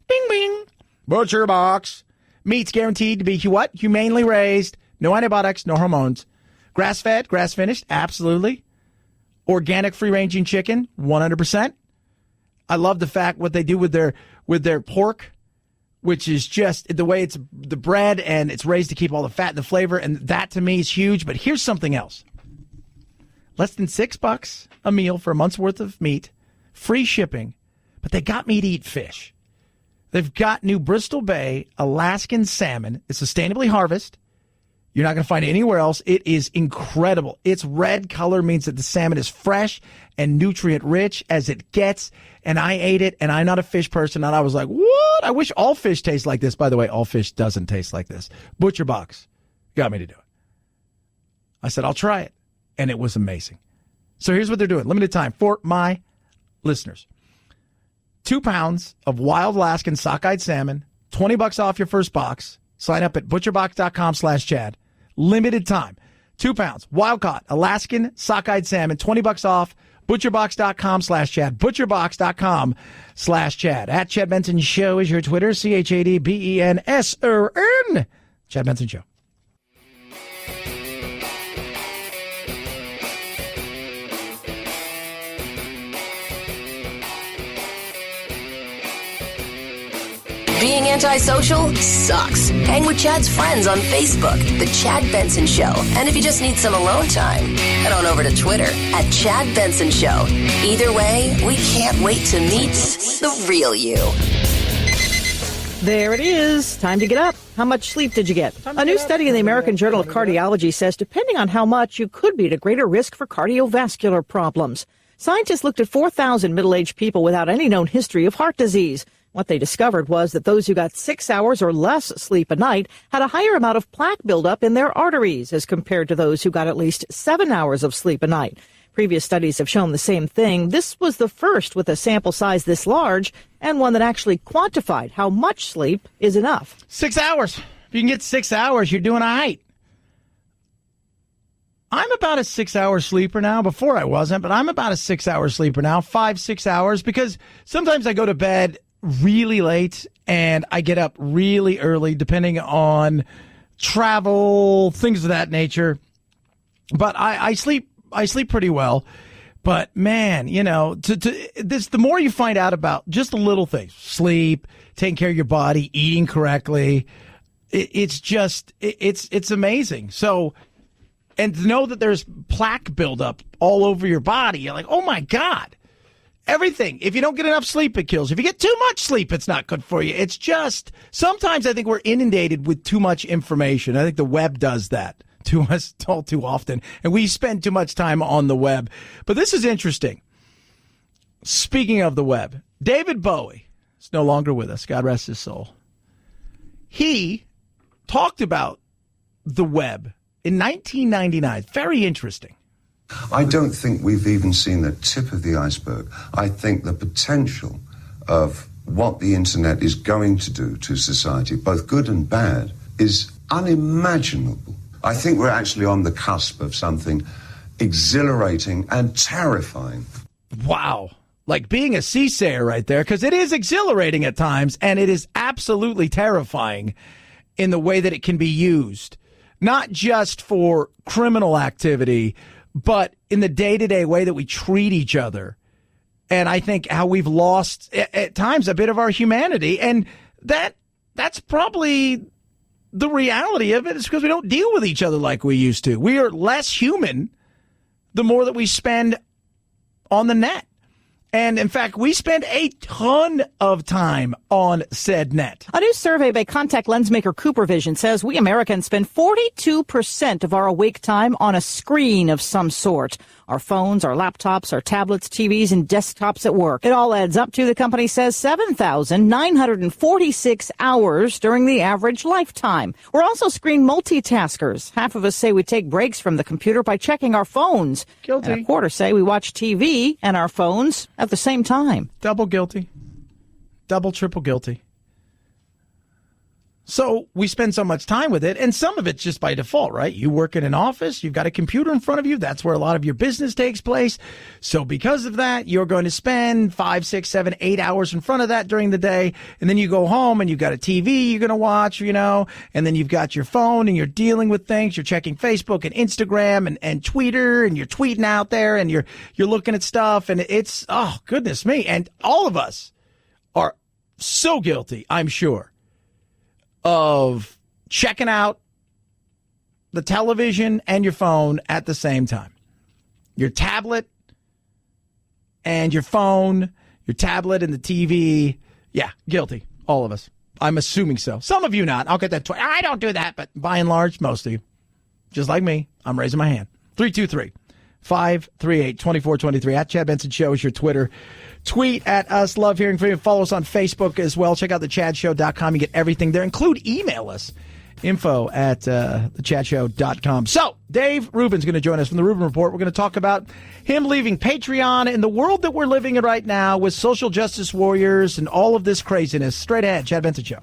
Bing, bing. Butcher Box. Meat's guaranteed to be what? Humanely raised. No antibiotics, no hormones. Grass-fed, grass-finished, absolutely. Organic free-ranging chicken, 100%. I love the fact what they do with their pork, which is just the way it's the bread, and it's raised to keep all the fat and the flavor, and that to me is huge. But here's something else. Less than $6 a meal for a month's worth of meat. Free shipping, but they got me to eat fish. They've got new Bristol Bay Alaskan salmon. It's sustainably harvested. You're not going to find it anywhere else. It is incredible. Its red color means that the salmon is fresh and nutrient-rich as it gets, and I ate it, and I'm not a fish person, and I was like, what? I wish all fish taste like this. By the way, all fish doesn't taste like this. Butcher Box got me to do it. I said, I'll try it, and it was amazing. So here's what they're doing. Limited time for my listeners. 2 pounds of wild Alaskan sockeyed salmon, $20 off your first box. Sign up at butcherbox.com/Chad. Limited time. 2 pounds, wild caught Alaskan sockeyed salmon, $20 off. Butcherbox.com/Chad. Butcherbox.com/Chad. At Chad Benson Show is your Twitter. ChadBensonSern. Chad Benson Show. Being antisocial sucks. Hang with Chad's friends on Facebook, The Chad Benson Show. And if you just need some alone time, head on over to Twitter at Chad Benson Show. Either way, we can't wait to meet the real you. There it is. Time to get up. How much sleep did you get? A new study in the American Journal of Cardiology says depending on how much, you could be at a greater risk for cardiovascular problems. Scientists looked at 4,000 middle-aged people without any known history of heart disease. What they discovered was that those who got 6 hours or less sleep a night had a higher amount of plaque buildup in their arteries as compared to those who got at least 7 hours of sleep a night. Previous studies have shown the same thing. This was the first with a sample size this large and one that actually quantified how much sleep is enough. 6 hours. If you can get 6 hours, you're doing all right. I'm about a 6-hour sleeper now. Before I wasn't, but I'm about a 6-hour sleeper now, 5-6 hours, because sometimes I go to bed really late and I get up really early, depending on travel, things of that nature. But I sleep pretty well. But man, you know, the more you find out about just the little things, sleep, taking care of your body, eating correctly, it's amazing. So, and to know that there's plaque buildup all over your body, you're like, oh my God. Everything. If you don't get enough sleep, it kills. If you get too much sleep, it's not good for you. It's just, sometimes I think we're inundated with too much information. I think the web does that to us all too often, and we spend too much time on the web. But this is interesting. Speaking of the web, David Bowie is no longer with us. God rest his soul. He talked about the web in 1999. Very interesting. I don't think we've even seen the tip of the iceberg. I think the potential of what the internet is going to do to society, both good and bad, is unimaginable. I think we're actually on the cusp of something exhilarating and terrifying. Wow. Like being a seasayer right there, because it is exhilarating at times, and it is absolutely terrifying in the way that it can be used. Not just for criminal activity, but in the day-to-day way that we treat each other. And I think how we've lost at times a bit of our humanity. And that's probably the reality of it, is because we don't deal with each other like we used to. We are less human the more that we spend on the net. And, in fact, we spend a ton of time on said net. A new survey by contact lens maker Cooper Vision says we Americans spend 42% of our awake time on a screen of some sort. Our phones, our laptops, our tablets, TVs, and desktops at work. It all adds up to, the company says, 7,946 hours during the average lifetime. We're also screen multitaskers. Half of us say we take breaks from the computer by checking our phones. Guilty. And a quarter say we watch TV and our phones at the same time. Double guilty. Double, triple guilty. So we spend so much time with it, and some of it's just by default, right? You work in an office, you've got a computer in front of you. That's where a lot of your business takes place. So because of that, you're going to spend 5, 6, 7, 8 hours in front of that during the day. And then you go home and you've got a TV you're going to watch, you know, and then you've got your phone and you're dealing with things. You're checking Facebook and Instagram and Twitter, and you're tweeting out there, and you're looking at stuff, and it's, oh, goodness me. And all of us are so guilty, I'm sure, of checking out the television and your phone at the same time. Your tablet and your phone, your tablet and the TV. Yeah, guilty. All of us. I'm assuming so. Some of you not. I'll get that. I don't do that, but by and large, most of you. Just like me, I'm raising my hand. 323-538-2423. At Chad Benson Show is your Twitter. Tweet at us. Love hearing from you. Follow us on Facebook as well. Check out thechadshow.com. You get everything there. Include email us. Info at thechadshow.com. So, Dave Rubin's going to join us from the Rubin Report. We're going to talk about him leaving Patreon and the world that we're living in right now with social justice warriors and all of this craziness. Straight ahead, Chad Benson Show.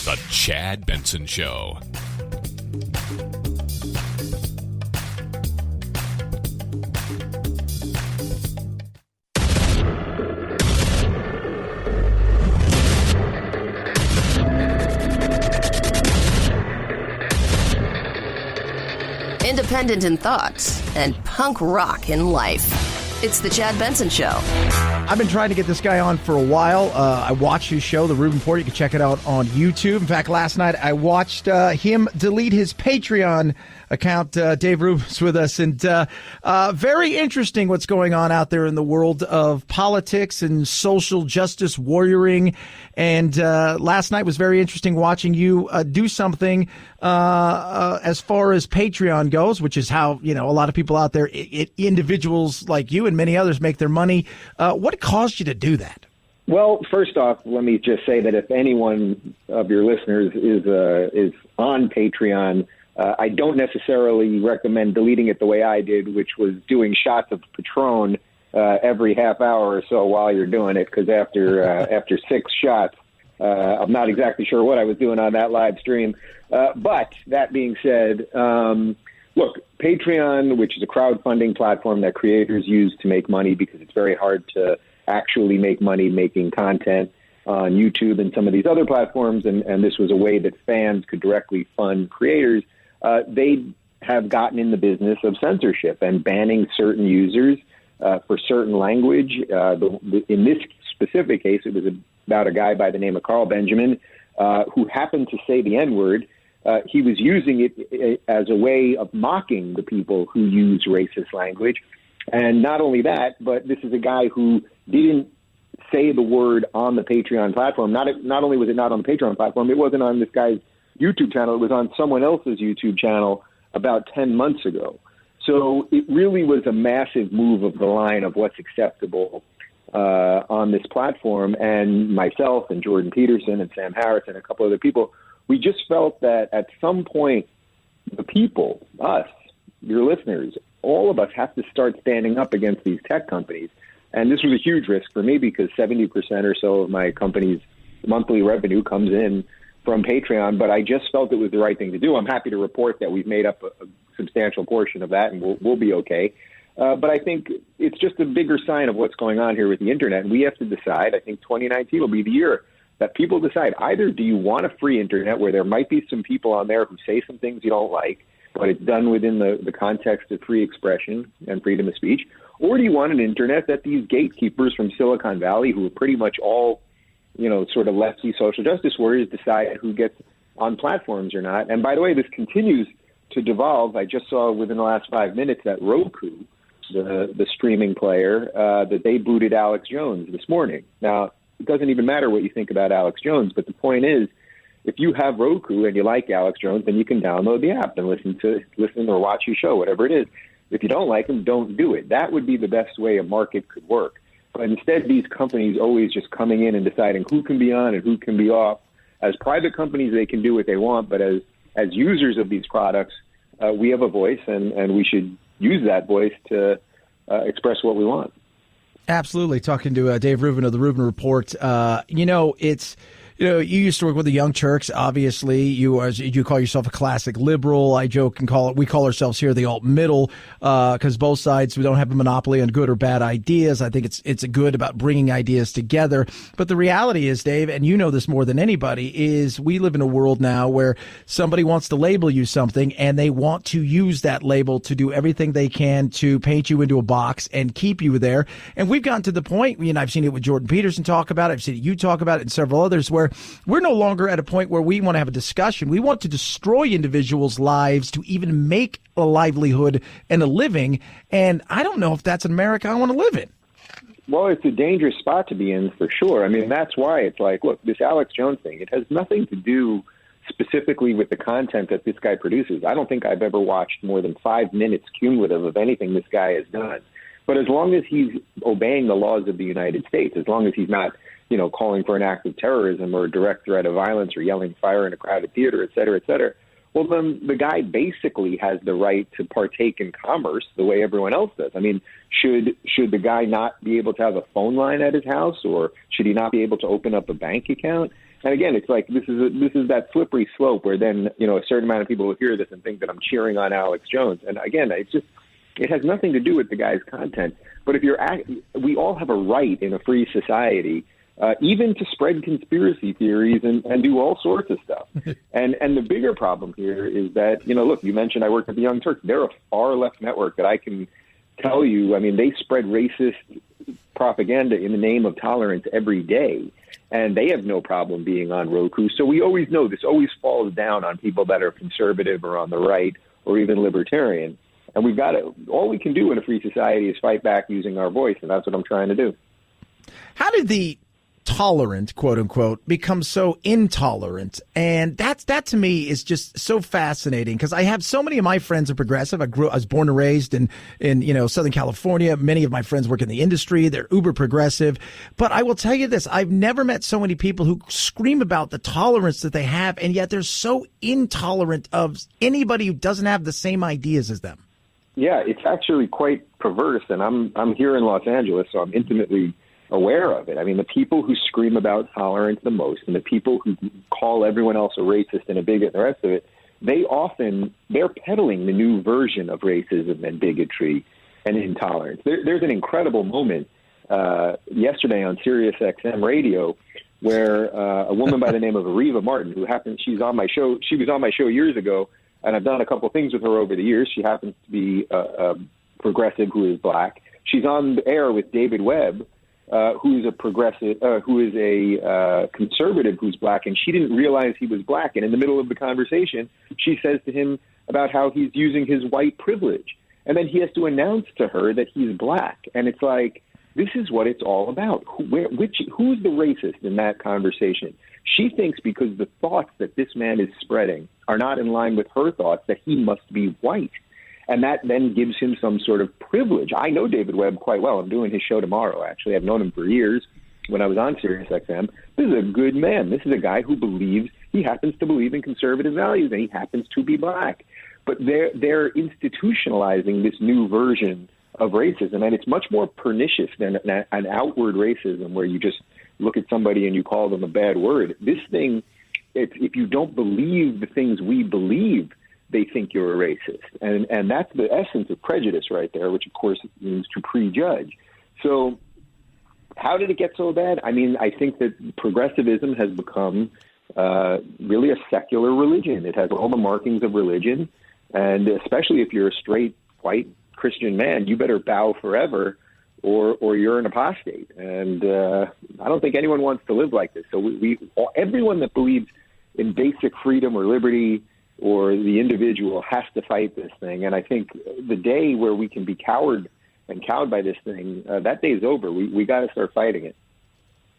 The Chad Benson Show. Independent in thoughts and punk rock in life. It's the Chad Benson Show. I've been trying to get this guy on for a while. I watched his show, The Rubin Report. You can check it out on YouTube. In fact, last night I watched him delete his Patreon account. Dave Rubin's with us. And very interesting what's going on out there in the world of politics and social justice warrioring. And last night was very interesting watching you do something as far as Patreon goes, which is how, a lot of people out there, individuals like you and many others make their money. What caused you to do that? Well, first off, let me just say that if anyone of your listeners is on Patreon, I don't necessarily recommend deleting it the way I did, which was doing shots of Patron every half hour or so while you're doing it, because after 6 shots, I'm not exactly sure what I was doing on that live stream. But that being said, look, Patreon, which is a crowdfunding platform that creators use to make money because it's very hard to actually make money making content on YouTube and some of these other platforms, and this was a way that fans could directly fund creators. They have gotten in the business of censorship and banning certain users for certain language. In this specific case, it was about a guy by the name of Carl Benjamin who happened to say the N-word. He was using it as a way of mocking the people who use racist language. And not only that, but this is a guy who didn't say the word on the Patreon platform. Not only was it not on the Patreon platform, it wasn't on this guy's YouTube channel. It was on someone else's YouTube channel about 10 months ago. So it really was a massive move of the line of what's acceptable on this platform. And myself and Jordan Peterson and Sam Harris and a couple other people, we just felt that at some point, the people, us, your listeners, all of us have to start standing up against these tech companies. And this was a huge risk for me because 70% or so of my company's monthly revenue comes in from Patreon, but I just felt it was the right thing to do. I'm happy to report that we've made up a substantial portion of that, and we'll be okay. But I think it's just a bigger sign of what's going on here with the Internet. And we have to decide, I think 2019 will be the year that people decide, either do you want a free Internet where there might be some people on there who say some things you don't like, but it's done within the context of free expression and freedom of speech, or do you want an Internet that these gatekeepers from Silicon Valley, who are pretty much all, sort of lefty social justice warriors, decide who gets on platforms or not? And by the way, this continues to devolve. I just saw within the last 5 minutes that Roku, the streaming player, that they booted Alex Jones this morning. Now, it doesn't even matter what you think about Alex Jones, but the point is, if you have Roku and you like Alex Jones, then you can download the app and listen or watch his show, whatever it is. If you don't like him, don't do it. That would be the best way a market could work. But instead, these companies always just coming in and deciding who can be on and who can be off. As private companies, they can do what they want, but as users of these products, we have a voice, and we should use that voice to express what we want. Absolutely. Talking to Dave Rubin of the Rubin Report. You used to work with the Young Turks. Obviously, you call yourself a classic liberal. I joke and we call ourselves here the alt middle because both sides, we don't have a monopoly on good or bad ideas. I think it's good about bringing ideas together. But the reality is, Dave, and you know this more than anybody, is we live in a world now where somebody wants to label you something and they want to use that label to do everything they can to paint you into a box and keep you there. And we've gotten to the point, I've seen it with Jordan Peterson talk about it. I've seen it you talk about it and several others where we're no longer at a point where we want to have a discussion. We want to destroy individuals' lives to even make a livelihood and a living. And I don't know if that's an America I want to live in. Well, it's a dangerous spot to be in for sure. I mean, that's why it's like, look, this Alex Jones thing, it has nothing to do specifically with the content that this guy produces. I don't think I've ever watched more than 5 minutes cumulative of anything this guy has done. But as long as he's obeying the laws of the United States, as long as he's not calling for an act of terrorism or a direct threat of violence or yelling fire in a crowded theater, et cetera, well, then the guy basically has the right to partake in commerce the way everyone else does. I mean, should the guy not be able to have a phone line at his house, or should he not be able to open up a bank account? And again, it's like this is that slippery slope where then, a certain amount of people will hear this and think that I'm cheering on Alex Jones. And again, it has nothing to do with the guy's content. But we all have a right in a free society even to spread conspiracy theories and do all sorts of stuff. And the bigger problem here is that, look, you mentioned I work at the Young Turks. They're a far left network that I can tell you, I mean, they spread racist propaganda in the name of tolerance every day, and they have no problem being on Roku. So we always know this always falls down on people that are conservative or on the right or even libertarian. And we've got to, all we can do in a free society is fight back using our voice, and that's what I'm trying to do. How did the tolerant, quote unquote, become so intolerant? And that to me is just so fascinating, because I have so many of my friends are progressive. I was born and raised in Southern California. Many of my friends work in the industry. They're uber progressive. But I will tell you this, I've never met so many people who scream about the tolerance that they have, and yet they're so intolerant of anybody who doesn't have the same ideas as them. Yeah, it's actually quite perverse, and I'm here in Los Angeles, so I'm intimately aware of it. I mean, the people who scream about tolerance the most and the people who call everyone else a racist and a bigot and the rest of it, they're peddling the new version of racism and bigotry and intolerance. There's an incredible moment yesterday on Sirius XM radio where a woman by the name of Ariva Martin, she was on my show years ago, and I've done a couple things with her over the years. She happens to be a progressive who is black. She's on the air with David Webb, who's a progressive, who is a conservative who's black, and she didn't realize he was black. And in the middle of the conversation, she says to him about how he's using his white privilege. And then he has to announce to her that he's black. And it's like, this is what it's all about. Who's the racist in that conversation? She thinks because the thoughts that this man is spreading are not in line with her thoughts that he must be white. And that then gives him some sort of privilege. I know David Webb quite well. I'm doing his show tomorrow, actually. I've known him for years when I was on Sirius XM. This is a good man. This is a guy who he happens to believe in conservative values, and he happens to be black. But they're institutionalizing this new version of racism, and it's much more pernicious than an outward racism where you just look at somebody and you call them a bad word. This thing, if you don't believe the things we believe, they think you're a racist. And that's the essence of prejudice right there, which, of course, means to prejudge. So how did it get so bad? I mean, I think that progressivism has become really a secular religion. It has all the markings of religion. And especially if you're a straight, white Christian man, you better bow forever or you're an apostate. And I don't think anyone wants to live like this. So everyone that believes in basic freedom or liberty or the individual has to fight this thing. And I think the day where we can be cowed by this thing, that day's over. We got to start fighting it.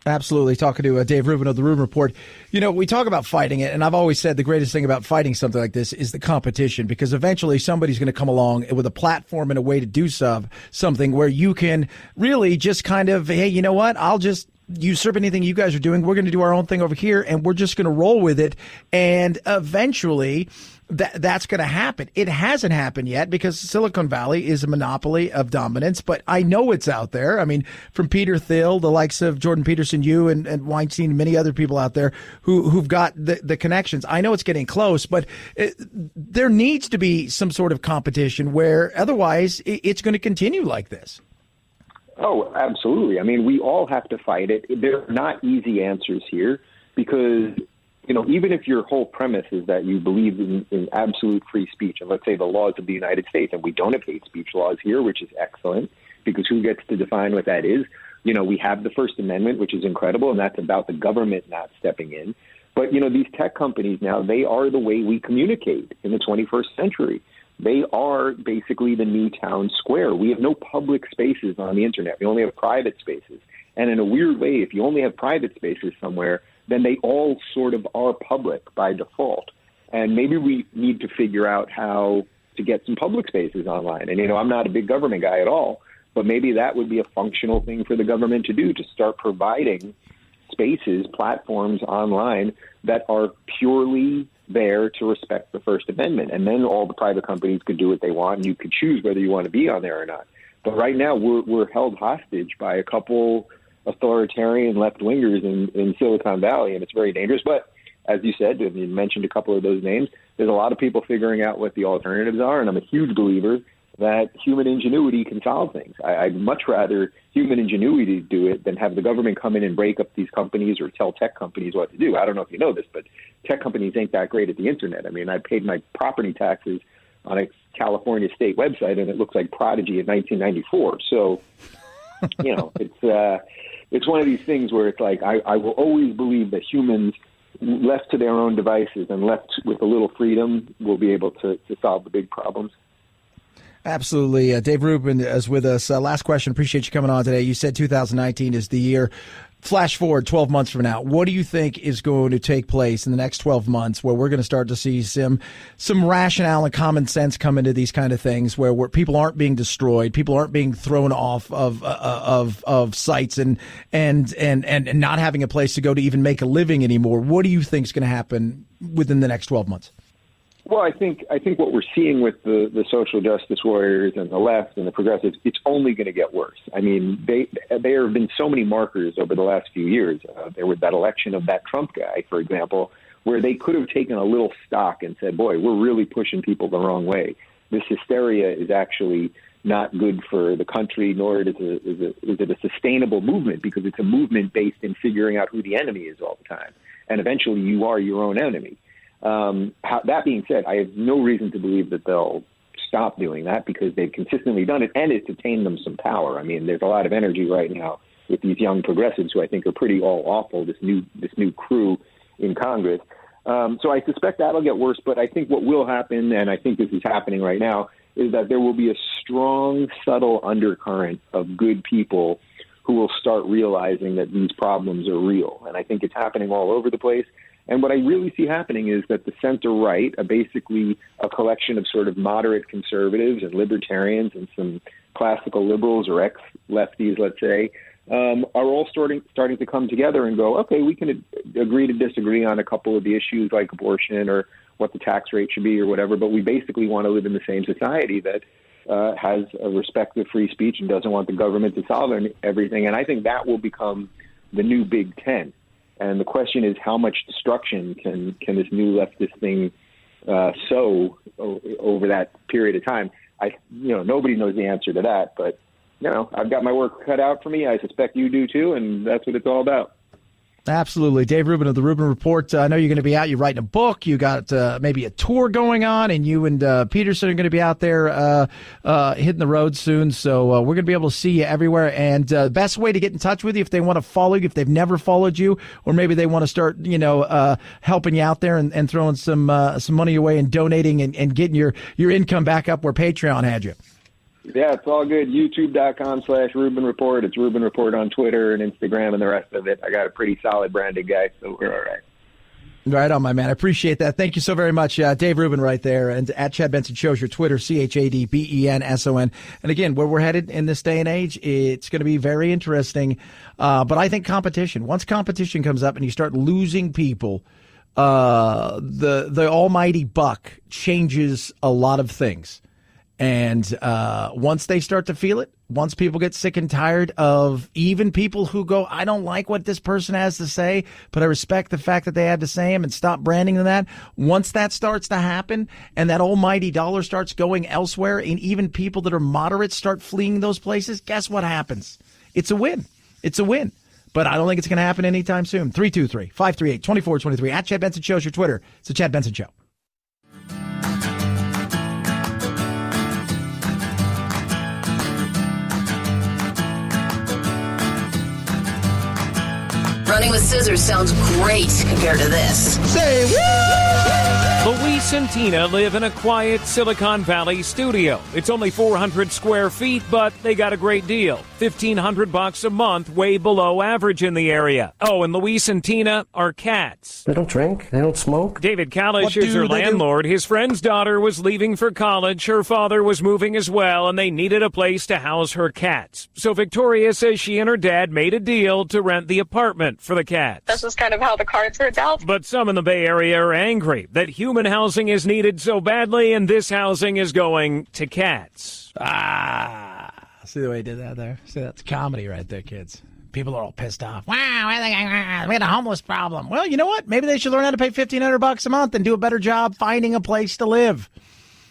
Absolutely. Talking to Dave Rubin of the Rubin Report. You know, we talk about fighting it, and I've always said the greatest thing about fighting something like this is the competition, because eventually somebody's going to come along with a platform and a way to do something where you can really just kind of, hey, you know what, I'll just usurp anything you guys are doing. We're going to do our own thing over here, and we're just going to roll with it. And eventually that's going to happen. It hasn't happened yet because Silicon Valley is a monopoly of dominance, but I know it's out there. I mean, from Peter Thiel, the likes of Jordan Peterson, you and Weinstein, and many other people out there who've got the connections. I know it's getting close, but there needs to be some sort of competition where otherwise it's going to continue like this. Oh, absolutely. I mean, we all have to fight it. There are not easy answers here because, you know, even if your whole premise is that you believe in absolute free speech, and let's say the laws of the United States, and we don't have hate speech laws here, which is excellent, because who gets to define what that is? You know, we have the First Amendment, which is incredible, and that's about the government not stepping in. But, you know, these tech companies now, they are the way we communicate in the 21st century. They are basically the new town square. We have no public spaces on the internet. We only have private spaces. And in a weird way, if you only have private spaces somewhere, then they all sort of are public by default. And maybe we need to figure out how to get some public spaces online. And, you know, I'm not a big government guy at all, but maybe that would be a functional thing for the government to do, to start providing spaces, platforms online that are purely there to respect the First Amendment. And then all the private companies could do what they want, and you could choose whether you want to be on there or not. But right now, we're held hostage by a couple authoritarian left-wingers in Silicon Valley, and it's very dangerous. But as you said, and you mentioned a couple of those names, there's a lot of people figuring out what the alternatives are, and I'm a huge believer that human ingenuity can solve things. I'd much rather human ingenuity do it than have the government come in and break up these companies or tell tech companies what to do. I don't know if you know this, but tech companies ain't that great at the internet. I mean, I paid my property taxes on a California state website, and it looks like Prodigy in 1994. So, it's one of these things where it's like I will always believe that humans, left to their own devices and left with a little freedom, will be able to solve the big problems. Absolutely. Dave Rubin is with us. Last question. Appreciate you coming on today. You said 2019 is the year. Flash forward 12 months from now. What do you think is going to take place in the next 12 months where we're going to start to see some rationale and common sense come into these kind of things where people aren't being destroyed, people aren't being thrown off of sites and not having a place to go to even make a living anymore? What do you think is going to happen within the next 12 months? Well, I think what we're seeing with the social justice warriors and the left and the progressives, it's only going to get worse. I mean, there have been so many markers over the last few years. There was that election of that Trump guy, for example, where they could have taken a little stock and said, boy, we're really pushing people the wrong way. This hysteria is actually not good for the country, nor is it a sustainable movement, because it's a movement based in figuring out who the enemy is all the time. And eventually you are your own enemy. That being said, I have no reason to believe that they'll stop doing that, because they've consistently done it, and it's attained them some power. I mean, there's a lot of energy right now with these young progressives who I think are pretty all awful, this new crew in Congress. So I suspect that'll get worse, but I think what will happen, and I think this is happening right now, is that there will be a strong, subtle undercurrent of good people who will start realizing that these problems are real. And I think it's happening all over the place. And what I really see happening is that the center-right, basically a collection of sort of moderate conservatives and libertarians and some classical liberals or ex-lefties, let's say, are all starting to come together and go, okay, we can agree to disagree on a couple of the issues like abortion or what the tax rate should be or whatever, but we basically want to live in the same society that has a respect for free speech and doesn't want the government to solve everything. And I think that will become the new Big Ten. And the question is, how much destruction can this new leftist thing sow over that period of time? Nobody knows the answer to that, but I've got my work cut out for me. I suspect you do too, and that's what it's all about. Absolutely. Dave Rubin of the Rubin Report. I know you're going to be out. You're writing a book. You got maybe a tour going on, and you and Peterson are going to be out there hitting the road soon. So we're going to be able to see you everywhere. And the best way to get in touch with you, if they want to follow you, if they've never followed you, or maybe they want to start, helping you out there and throwing some money away and donating and getting your income back up where Patreon had you. Yeah, it's all good. YouTube.com/Rubin Report. It's Rubin Report on Twitter and Instagram and the rest of it. I got a pretty solid branded guy, so we're all right. Right on, my man. I appreciate that. Thank you so very much. Dave Rubin right there. And at Chad Benson Shows your Twitter, ChadBenson. And again, where we're headed in this day and age, it's going to be very interesting. But I think once competition comes up and you start losing people, the almighty buck changes a lot of things. And once they start to feel it, once people get sick and tired of even people who go, I don't like what this person has to say, but I respect the fact that they had to say him, and stop branding them that. Once that starts to happen and that almighty dollar starts going elsewhere, and even people that are moderates start fleeing those places, guess what happens? It's a win. It's a win. But I don't think it's going to happen anytime soon. 323-538-2423. At Chad Benson Shows your Twitter. It's the Chad Benson Show. Running with scissors sounds great compared to this. Say Luis and Tina live in a quiet Silicon Valley studio. It's only 400 square feet, but they got a great deal. $1,500 a month, way below average in the area. Oh, and Luis and Tina are cats. They don't drink. They don't smoke. David Kalish is her landlord. His friend's daughter was leaving for college. Her father was moving as well, and they needed a place to house her cats. So Victoria says she and her dad made a deal to rent the apartment for the cats. This is kind of how the cards were dealt. But some in the Bay Area are angry that human housing is needed so badly, and this housing is going to cats. See the way he did that there? See, that's comedy right there, kids. People are all pissed off. Wow, we had a homeless problem. Well, you know what? Maybe they should learn how to pay $1,500 a month and do a better job finding a place to live.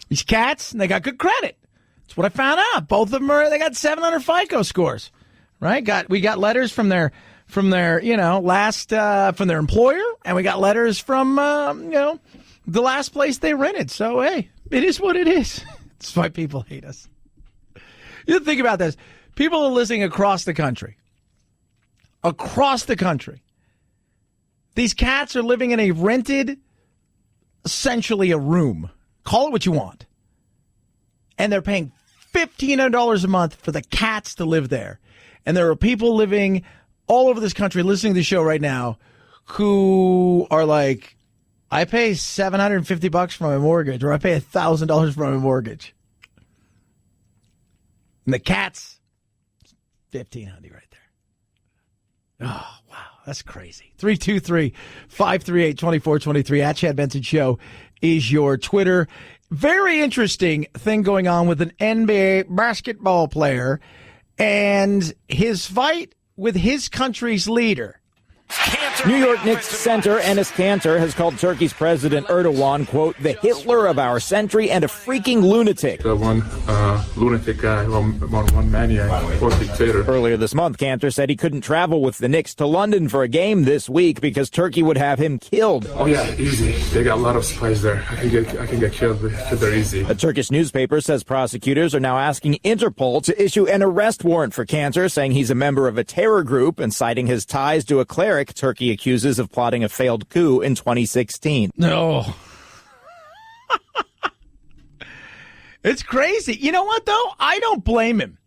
These cats, they got good credit. That's what I found out. Both of them they got 700 FICO scores, right? We got letters from their from their employer, and we got letters from the last place they rented. So hey, It is what it is. That's why people hate us. You think about this. People are listening across the country. Across the country. These cats are living in a rented, essentially a room. Call it what you want. And they're paying $1,500 a month for the cats to live there. And there are people living all over this country listening to the show right now who are like, I pay $750 for my mortgage, or I pay $1,000 for my mortgage. And the cats, $1,500 right there. Oh, wow. That's crazy. 323-538-2423 at Chad Benson Show is your Twitter. Very interesting thing going on with an NBA basketball player and his fight with his country's leader. New York Knicks center Enes Kanter has called Turkey's President Erdogan, quote, the Hitler of our century and a freaking lunatic. The one lunatic guy, one maniac, or dictator. Earlier this month, Kanter said he couldn't travel with the Knicks to London for a game this week because Turkey would have him killed. Oh yeah, easy. They got a lot of spies there. I can get killed if they're easy. A Turkish newspaper says prosecutors are now asking Interpol to issue an arrest warrant for Kanter, saying he's a member of a terror group and citing his ties to a cleric Turkey accuses of plotting a failed coup in 2016. No. It's crazy. You know what, though? I don't blame him.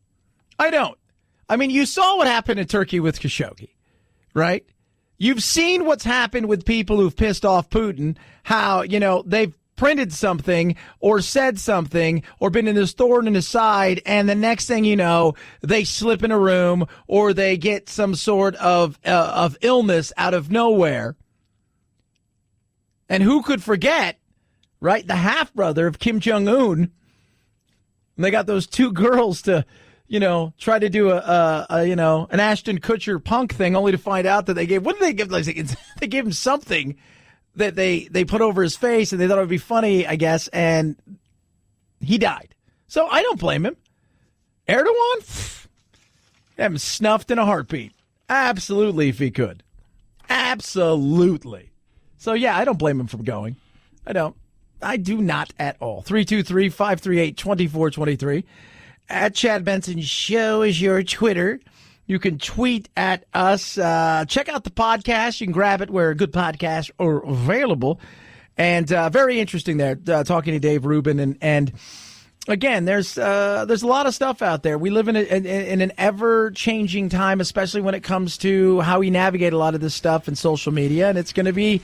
I don't. I mean, you saw what happened in Turkey with Khashoggi, right? You've seen what's happened with people who've pissed off Putin, how, they've printed something or said something or been in this thorn in his side, and the next thing you know, they slip in a room or they get some sort of illness out of nowhere. And who could forget, right, the half-brother of Kim Jong-un? And they got those two girls to, try to do an Ashton Kutcher punk thing, only to find out that they gave, what did they give? They gave him something that they put over his face, and they thought it would be funny, I guess, and he died. So I don't blame him. Erdogan? Have him snuffed in a heartbeat. Absolutely, if he could. Absolutely. So, yeah, I don't blame him for going. I don't. I do not at all. 323-538-2423. At Chad Benson Show is your Twitter. You can tweet at us. Check out the podcast. You can grab it where good podcasts are available. And very interesting there, talking to Dave Rubin. And again, there's a lot of stuff out there. We live in an ever-changing time, especially when it comes to how we navigate a lot of this stuff in social media. And it's going to get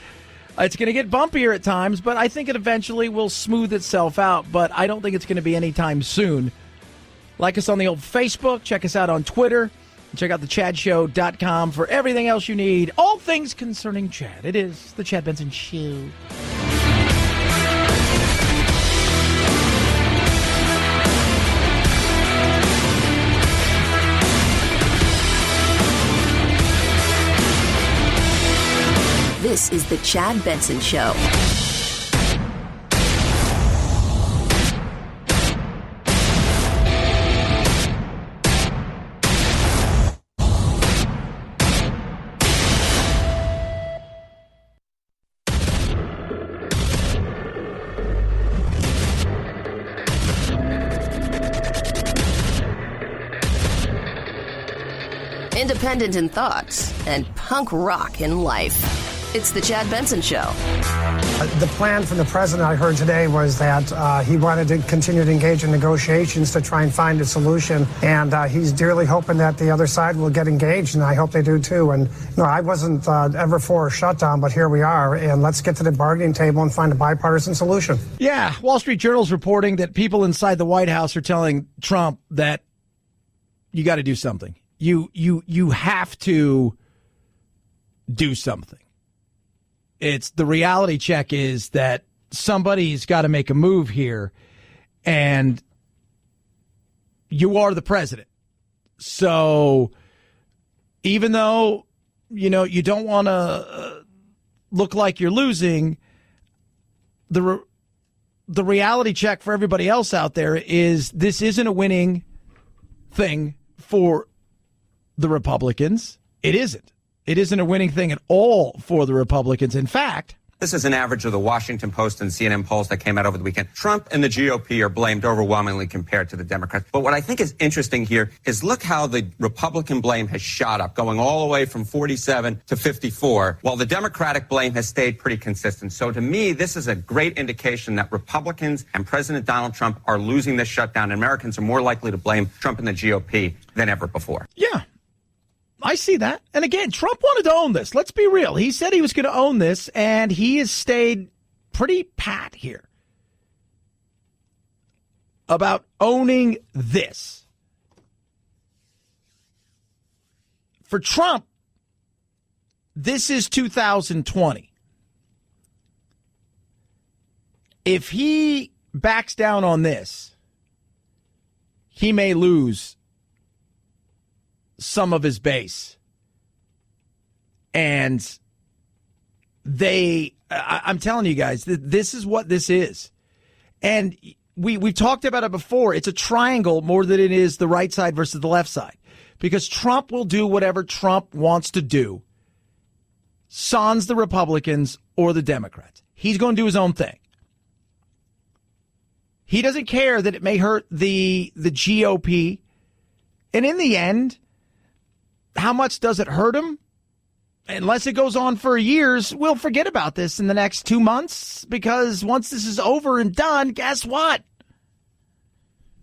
bumpier at times, but I think it eventually will smooth itself out. But I don't think it's going to be anytime soon. Like us on the old Facebook. Check us out on Twitter. Check out thechadshow.com for everything else you need. All things concerning Chad. It is the Chad Benson Show. This is the Chad Benson Show. Independent in thoughts and punk rock in life. It's the Chad Benson Show. The plan from the president I heard today was that he wanted to continue to engage in negotiations to try and find a solution. And he's dearly hoping that the other side will get engaged, and I hope they do too. And I wasn't ever for a shutdown, but here we are. And let's get to the bargaining table and find a bipartisan solution. Yeah, Wall Street Journal's reporting that people inside the White House are telling Trump that you got to do something. You have to do something. It's the reality check is that somebody's got to make a move here, and you are the president. So even though, you don't want to look like you're losing, the reality check for everybody else out there is this isn't a winning thing for the Republicans. It isn't. It isn't a winning thing at all for the Republicans. In fact, This is an average of the Washington Post and CNN polls that came out over the weekend. Trump and the GOP are blamed overwhelmingly compared to the Democrats. But what I think is interesting here is look how the Republican blame has shot up, going all the way from 47 to 54, while the Democratic blame has stayed pretty consistent. So to me, this is a great indication that Republicans and President Donald Trump are losing this shutdown, and Americans are more likely to blame Trump and the GOP than ever before. Yeah, I see that. And again, Trump wanted to own this. Let's be real. He said he was going to own this, and he has stayed pretty pat here about owning this. For Trump, this is 2020. If he backs down on this, he may lose some of his base. And I'm telling you guys, this is what this is. And we've talked about it before. It's a triangle more than it is the right side versus the left side. Because Trump will do whatever Trump wants to do, sans the Republicans or the Democrats. He's going to do his own thing. He doesn't care that it may hurt the GOP. And in the end, how much does it hurt him? Unless it goes on for years, we'll forget about this in the next 2 months, because once this is over and done, guess what?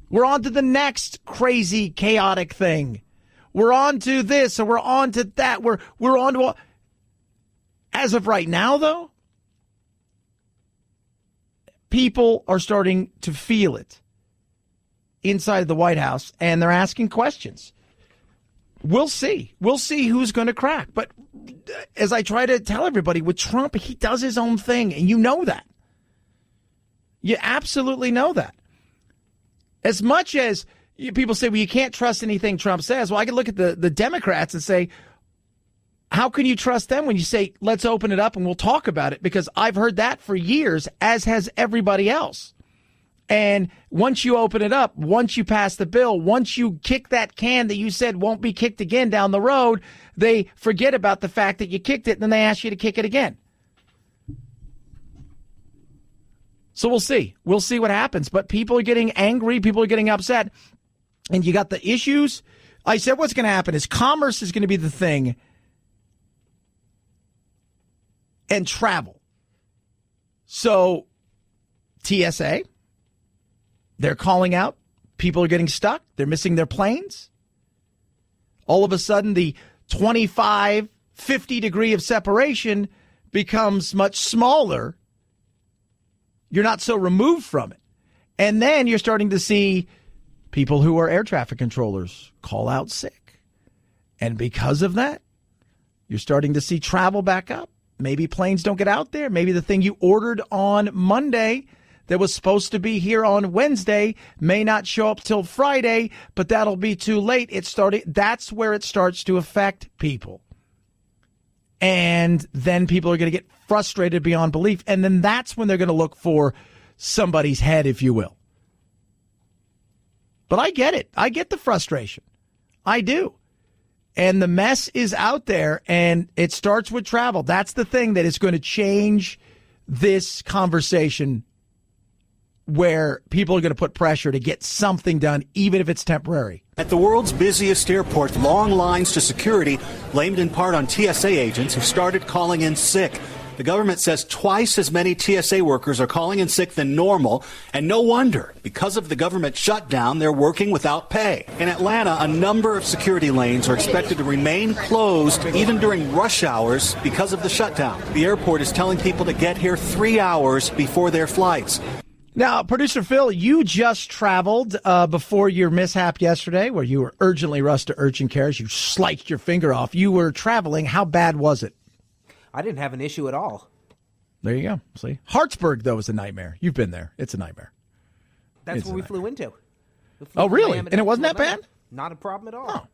We're on to the next crazy, chaotic thing. We're on to this, or we're on to that. We're on to as of right now, though, people are starting to feel it inside the White House, and they're asking questions. We'll see. We'll see who's going to crack. But as I try to tell everybody, with Trump, he does his own thing, and you know that. You absolutely know that. As much as people say, well, you can't trust anything Trump says, well, I can look at the Democrats and say, how can you trust them when you say, let's open it up and we'll talk about it? Because I've heard that for years, as has everybody else. And once you open it up, once you pass the bill, once you kick that can that you said won't be kicked again down the road, they forget about the fact that you kicked it, and then they ask you to kick it again. So we'll see. We'll see what happens. But people are getting angry. People are getting upset. And you got the issues. I said what's going to happen is commerce is going to be the thing, and travel. So TSA, they're calling out. People are getting stuck. They're missing their planes. All of a sudden, the 25, 50 degree of separation becomes much smaller. You're not so removed from it. And then you're starting to see people who are air traffic controllers call out sick. And because of that, you're starting to see travel back up. Maybe planes don't get out there. Maybe the thing you ordered on Monday that was supposed to be here on Wednesday may not show up till Friday, but that'll be too late. That's where it starts to affect people. And then people are going to get frustrated beyond belief. And then that's when they're going to look for somebody's head, if you will. But I get it. I get the frustration. I do. And the mess is out there, and it starts with travel. That's the thing that is going to change this conversation, where people are going to put pressure to get something done, even if it's temporary. At the world's busiest airport, long lines to security, blamed in part on TSA agents who started calling in sick. The government says twice as many TSA workers are calling in sick than normal, and no wonder. Because of the government shutdown, they're working without pay. In Atlanta, a number of security lanes are expected to remain closed even during rush hours because of the shutdown. The airport is telling people to get here 3 hours before their flights. Now, Producer Phil, you just traveled before your mishap yesterday, where you were urgently rushed to urgent care as you sliced your finger off. You were traveling. How bad was it? I didn't have an issue at all. There you go. See? Hartsburg, though, is a nightmare. You've been there. It's a nightmare. That's where we flew into. Oh, really? And it wasn't that bad? Not a problem at all. Oh.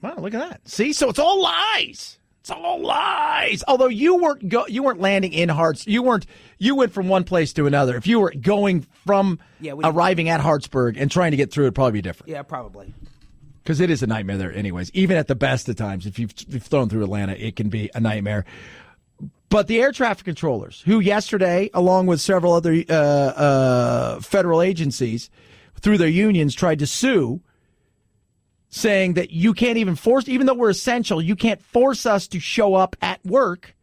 Wow, look at that. See? So it's all lies. It's all lies. Although you weren't landing in Harts. You went from one place to another. If you were going from arriving at Hartsburg and trying to get through, it'd probably be different. Yeah, probably. Because it is a nightmare there anyways. Even at the best of times, if you've flown through Atlanta, it can be a nightmare. But the air traffic controllers, who yesterday, along with several other federal agencies, through their unions, tried to sue, saying that you can't even force, even though we're essential, you can't force us to show up at work.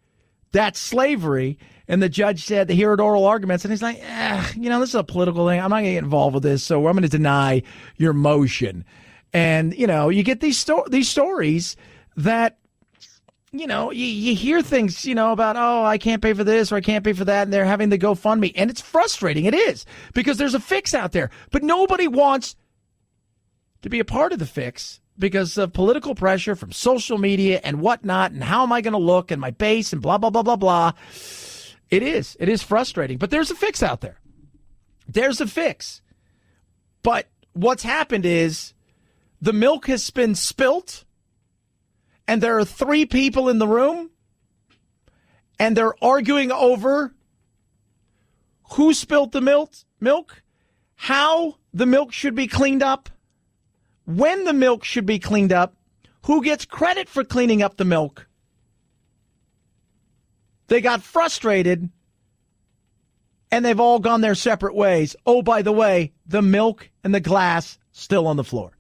That's slavery. And the judge said, he heard oral arguments, and he's like, this is a political thing. I'm not going to get involved with this, so I'm going to deny your motion. And, you get these stories that, you hear things, about, I can't pay for this or I can't pay for that, and they're having the GoFundMe. And it's frustrating. It is, because there's a fix out there. But nobody wants to be a part of the fix because of political pressure from social media and whatnot, and how am I going to look, and my base, and blah, blah, blah, blah, blah. It is frustrating. But there's a fix out there. There's a fix. But what's happened is the milk has been spilt, and there are 3 people in the room, and they're arguing over who spilt the milk, how the milk should be cleaned up, when the milk should be cleaned up, who gets credit for cleaning up the milk. They got frustrated, and they've all gone their separate ways. Oh, by the way, the milk and the glass still on the floor.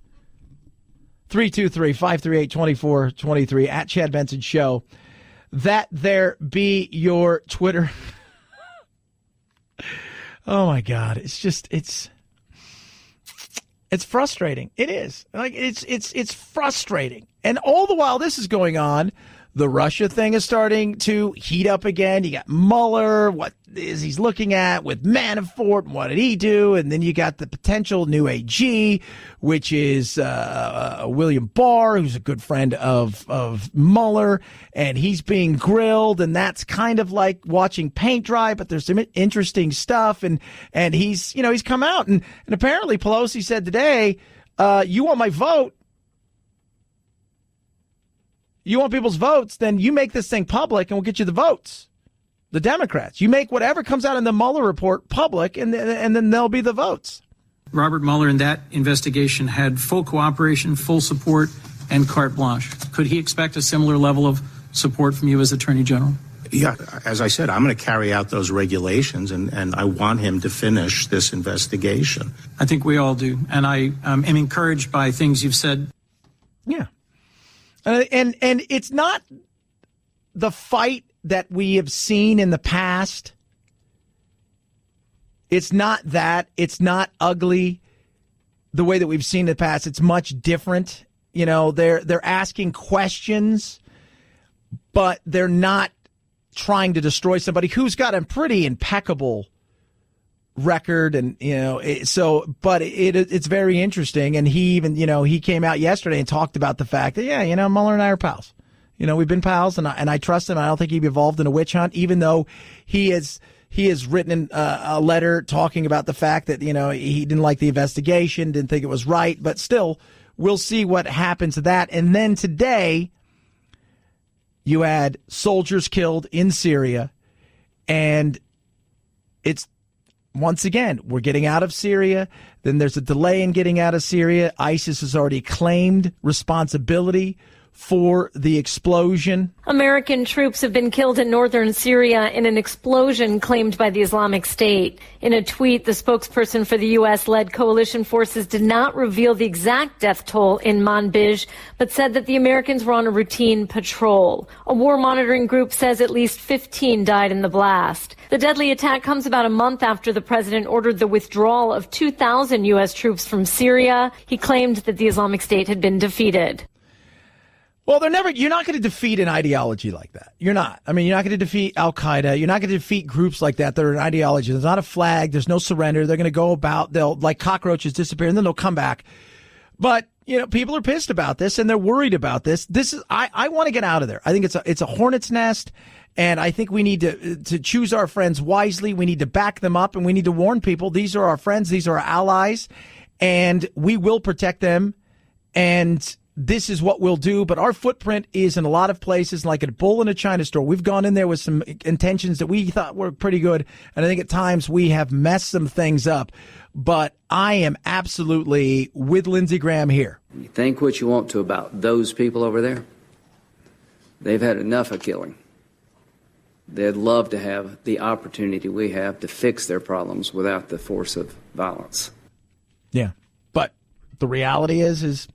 323-538-2423 at Chad Benson Show. That there be your Twitter. Oh my God. It's frustrating. It is. Like it's frustrating. And all the while this is going on, the Russia thing is starting to heat up again. You got Mueller, what is he's looking at with Manafort, and what did he do? And then you got the potential new AG, which is William Barr, who's a good friend of Mueller, and he's being grilled, and that's kind of like watching paint dry, but there's some interesting stuff, and he's come out, and apparently Pelosi said today, you want my vote? You want people's votes, then you make this thing public and we'll get you the votes. The Democrats. You make whatever comes out in the Mueller report public, and then there'll be the votes. Robert Mueller in that investigation had full cooperation, full support, and carte blanche. Could he expect a similar level of support from you as Attorney General? Yeah, as I said, I'm going to carry out those regulations, and I want him to finish this investigation. I think we all do. And I am encouraged by things you've said. Yeah. And it's not the fight that we have seen in the past. It's not that. It's not ugly the way that we've seen in the past. It's much different. They're asking questions, but they're not trying to destroy somebody who's got a pretty impeccable record, and it's very interesting. And he even he came out yesterday and talked about the fact that Mueller and I are pals. We've been pals, and I trust him. I don't think he'd be involved in a witch hunt, even though he has written a letter talking about the fact that he didn't like the investigation, didn't think it was right, but still we'll see what happens to that. And then today you had soldiers killed in Syria, and it's once again, we're getting out of Syria. Then there's a delay in getting out of Syria. ISIS has already claimed responsibility for the explosion. American troops have been killed in northern Syria in an explosion claimed by the Islamic State. In a tweet, the spokesperson for the U.S.-led coalition forces did not reveal the exact death toll in Manbij, but said that the Americans were on a routine patrol. A war monitoring group says at least 15 died in the blast. The deadly attack comes about a month after the president ordered the withdrawal of 2,000 U.S. troops from Syria. He claimed that the Islamic State had been defeated. Well, you're not going to defeat an ideology like that. You're not. I mean, you're not going to defeat Al-Qaeda. You're not going to defeat groups like that. They're an ideology. There's not a flag. There's no surrender. They're going to go about, they'll, like cockroaches, disappear, and then they'll come back. But, people are pissed about this, and they're worried about this. I want to get out of there. I think it's a hornet's nest, and I think we need to choose our friends wisely. We need to back them up, and we need to warn people. These are our friends. These are our allies, and we will protect them, and this is what we'll do. But our footprint is in a lot of places, like a bull in a China store. We've gone in there with some intentions that we thought were pretty good, and I think at times we have messed some things up. But I am absolutely with Lindsey Graham here. You think what you want to about those people over there. They've had enough of killing. They'd love to have the opportunity we have to fix their problems without the force of violence. Yeah. But the reality is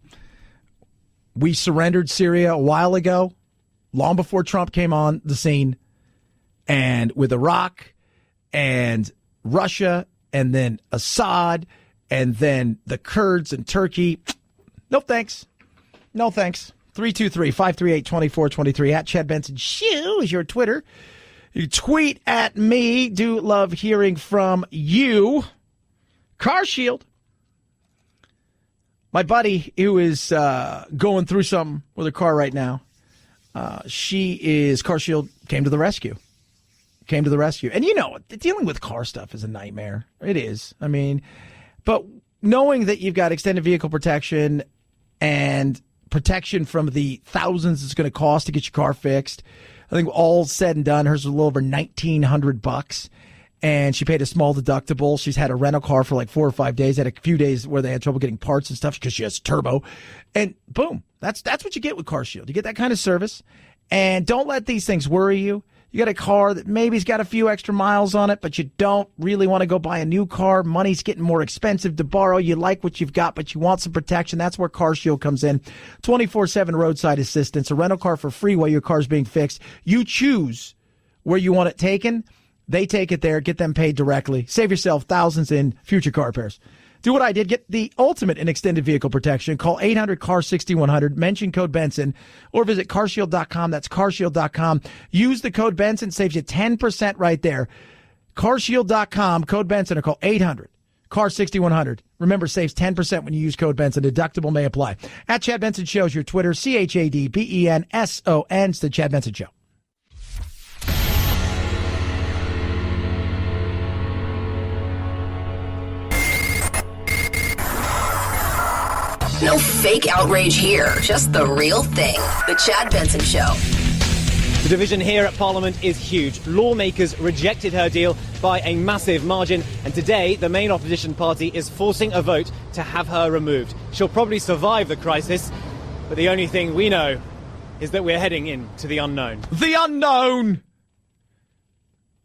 we surrendered Syria a while ago, long before Trump came on the scene. And with Iraq and Russia and then Assad and then the Kurds and Turkey, no thanks. No thanks. 323-538-2423 at Chad Benson Show is your Twitter. You tweet at me. Do love hearing from you. Car Shield. My buddy who is going through something with her car right now, Car Shield came to the rescue. And you know, dealing with car stuff is a nightmare. It is. I mean, but knowing that you've got extended vehicle protection and protection from the thousands it's going to cost to get your car fixed. I think all said and done, hers was a little over $1,900, and she paid a small deductible. She's had a rental car for like 4 or 5 days. Had a few days where they had trouble getting parts and stuff because she has turbo, and boom, that's what you get with Car Shield. You get that kind of service, and don't let these things worry you. You got a car that maybe's got a few extra miles on it, but you don't really want to go buy a new car. Money's getting more expensive to borrow. You like what you've got, but you want some protection. That's where Car Shield comes in. 24/7 roadside assistance, a rental car for free while your car's being fixed. You choose where you want it taken. They take it there. Get them paid directly. Save yourself thousands in future car repairs. Do what I did. Get the ultimate in extended vehicle protection. Call 800-CAR-6100. Mention code Benson or visit carshield.com. That's carshield.com. Use the code Benson. Saves you 10% right there. Carshield.com. Code Benson or call 800-CAR-6100. Remember, saves 10% when you use code Benson. Deductible may apply. At Chad Benson Show's your Twitter. ChadBenson. It's the Chad Benson Show. No fake outrage here, just the real thing. The Chad Benson Show. The division here at Parliament is huge. Lawmakers rejected her deal by a massive margin, and today the main opposition party is forcing a vote to have her removed. She'll probably survive the crisis, but the only thing we know is that we're heading into the unknown. The unknown!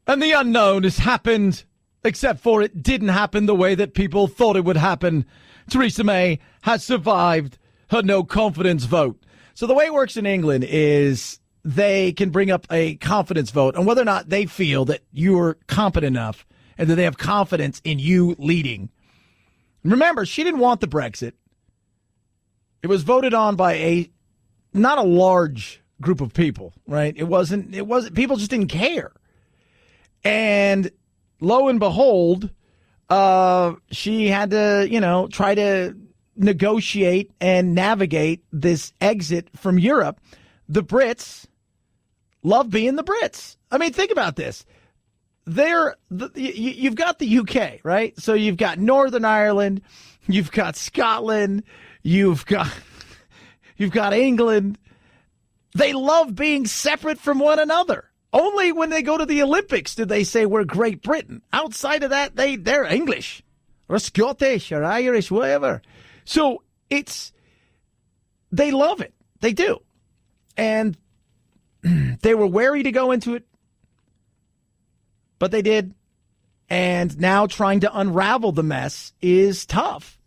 And the unknown has happened, except for it didn't happen the way that people thought it would happen. Teresa May has survived her no-confidence vote. So the way it works in England is they can bring up a confidence vote on whether or not they feel that you're competent enough and that they have confidence in you leading. Remember, she didn't want the Brexit. It was voted on by not a large group of people, right? It wasn't, people just didn't care. And lo and behold, she had to, try to negotiate and navigate this exit from Europe. The Brits love being the Brits. I mean, think about this. You've got the UK, right? So you've got Northern Ireland, you've got Scotland, you've got England. They love being separate from one another. Only when they go to the Olympics do they say we're Great Britain. Outside of that, they're English or Scottish or Irish, whatever. So they love it. They do. And they were wary to go into it, but they did. And now trying to unravel the mess is tough.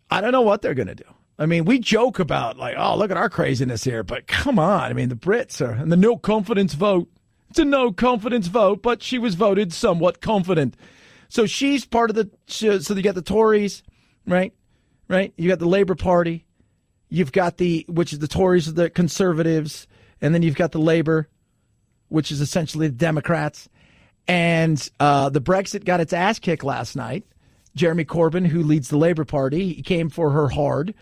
I don't know what they're going to do. I mean, we joke about like, oh, look at our craziness here, but come on. I mean, the Brits are in the no confidence vote. It's a no confidence vote, but she was voted somewhat confident. So she's part of so you got the Tories, right? Right. You got the Labour Party. You've got which is the Tories, the Conservatives. And then you've got the Labour, which is essentially the Democrats. And the Brexit got its ass kicked last night. Jeremy Corbyn, who leads the Labour Party, he came for her hard.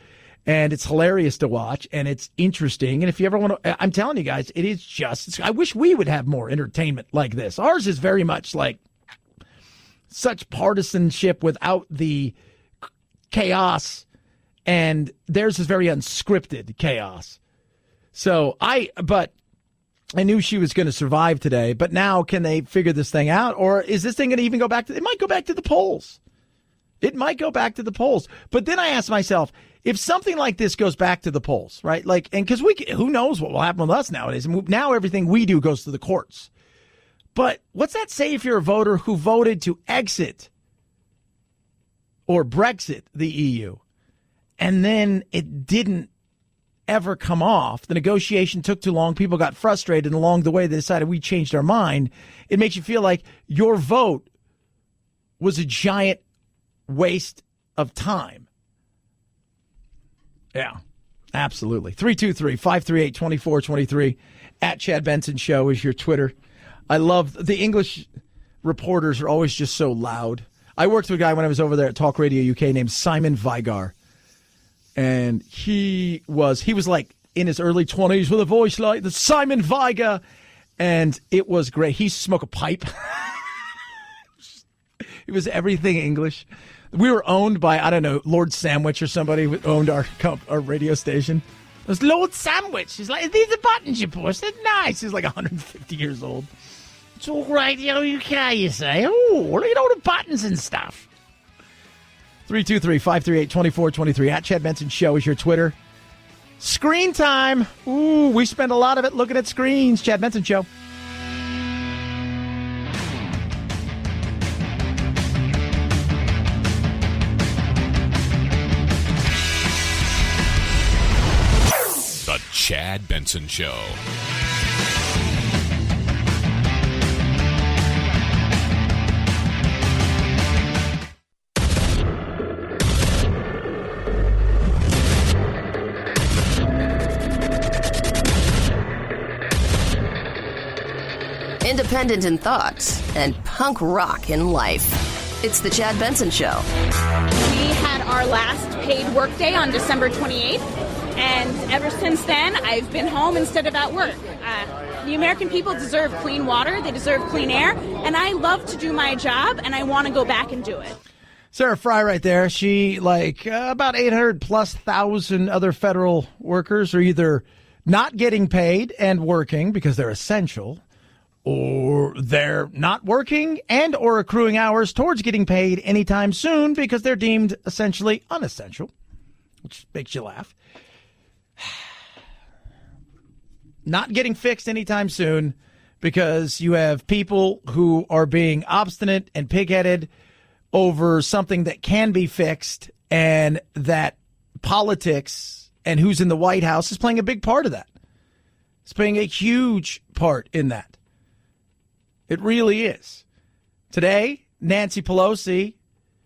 And it's hilarious to watch, and it's interesting. And if you ever want to, I'm telling you guys, it is just, I wish we would have more entertainment like this. Ours is very much like such partisanship without the chaos, and theirs is very unscripted chaos. So but I knew she was going to survive today, but now can they figure this thing out? Or is this thing going to even go back it might go back to the polls. It might go back to the polls. But then I ask myself, if something like this goes back to the polls, right? Like, and because who knows what will happen with us nowadays? And now everything we do goes to the courts. But what's that say if you're a voter who voted to exit or Brexit the EU, and then it didn't ever come off? The negotiation took too long. People got frustrated, and along the way they decided we changed our mind. It makes you feel like your vote was a giant waste of time. Yeah, absolutely. 323-538-2423 at Chad Benson Show is your Twitter. I love the English reporters are always just so loud. I worked with a guy when I was over there at Talk Radio UK named Simon Vigar. And he was like in his early 20s with a voice like the Simon Vigar. And it was great. He used to smoke a pipe. It was everything English. We were owned by, I don't know, Lord Sandwich or somebody who owned our radio station. It was Lord Sandwich. He's like, these are buttons you push. They're nice. He's like 150 years old. It's all Radio UK, you say. Oh, look at all the buttons and stuff. 323-538-2423 at Chad Benson Show is your Twitter. Screen time. Ooh, we spend a lot of it looking at screens. Chad Benson Show. The Chad Benson Show. Independent in thoughts and punk rock in life. It's the Chad Benson Show. We had our last paid workday on December 28th, and ever since then, I've been home instead of at work. The American people deserve clean water, they deserve clean air, and I love to do my job, and I want to go back and do it. Sarah Fry right there. She, about 800,000+ other federal workers are either not getting paid and working because they're essential, or they're not working and or accruing hours towards getting paid anytime soon because they're deemed essentially unessential, which makes you laugh. Not getting fixed anytime soon because you have people who are being obstinate and pig-headed over something that can be fixed, and that politics and who's in the White House is playing a big part of that. It's playing a huge part in that. It really is. Today, Nancy Pelosi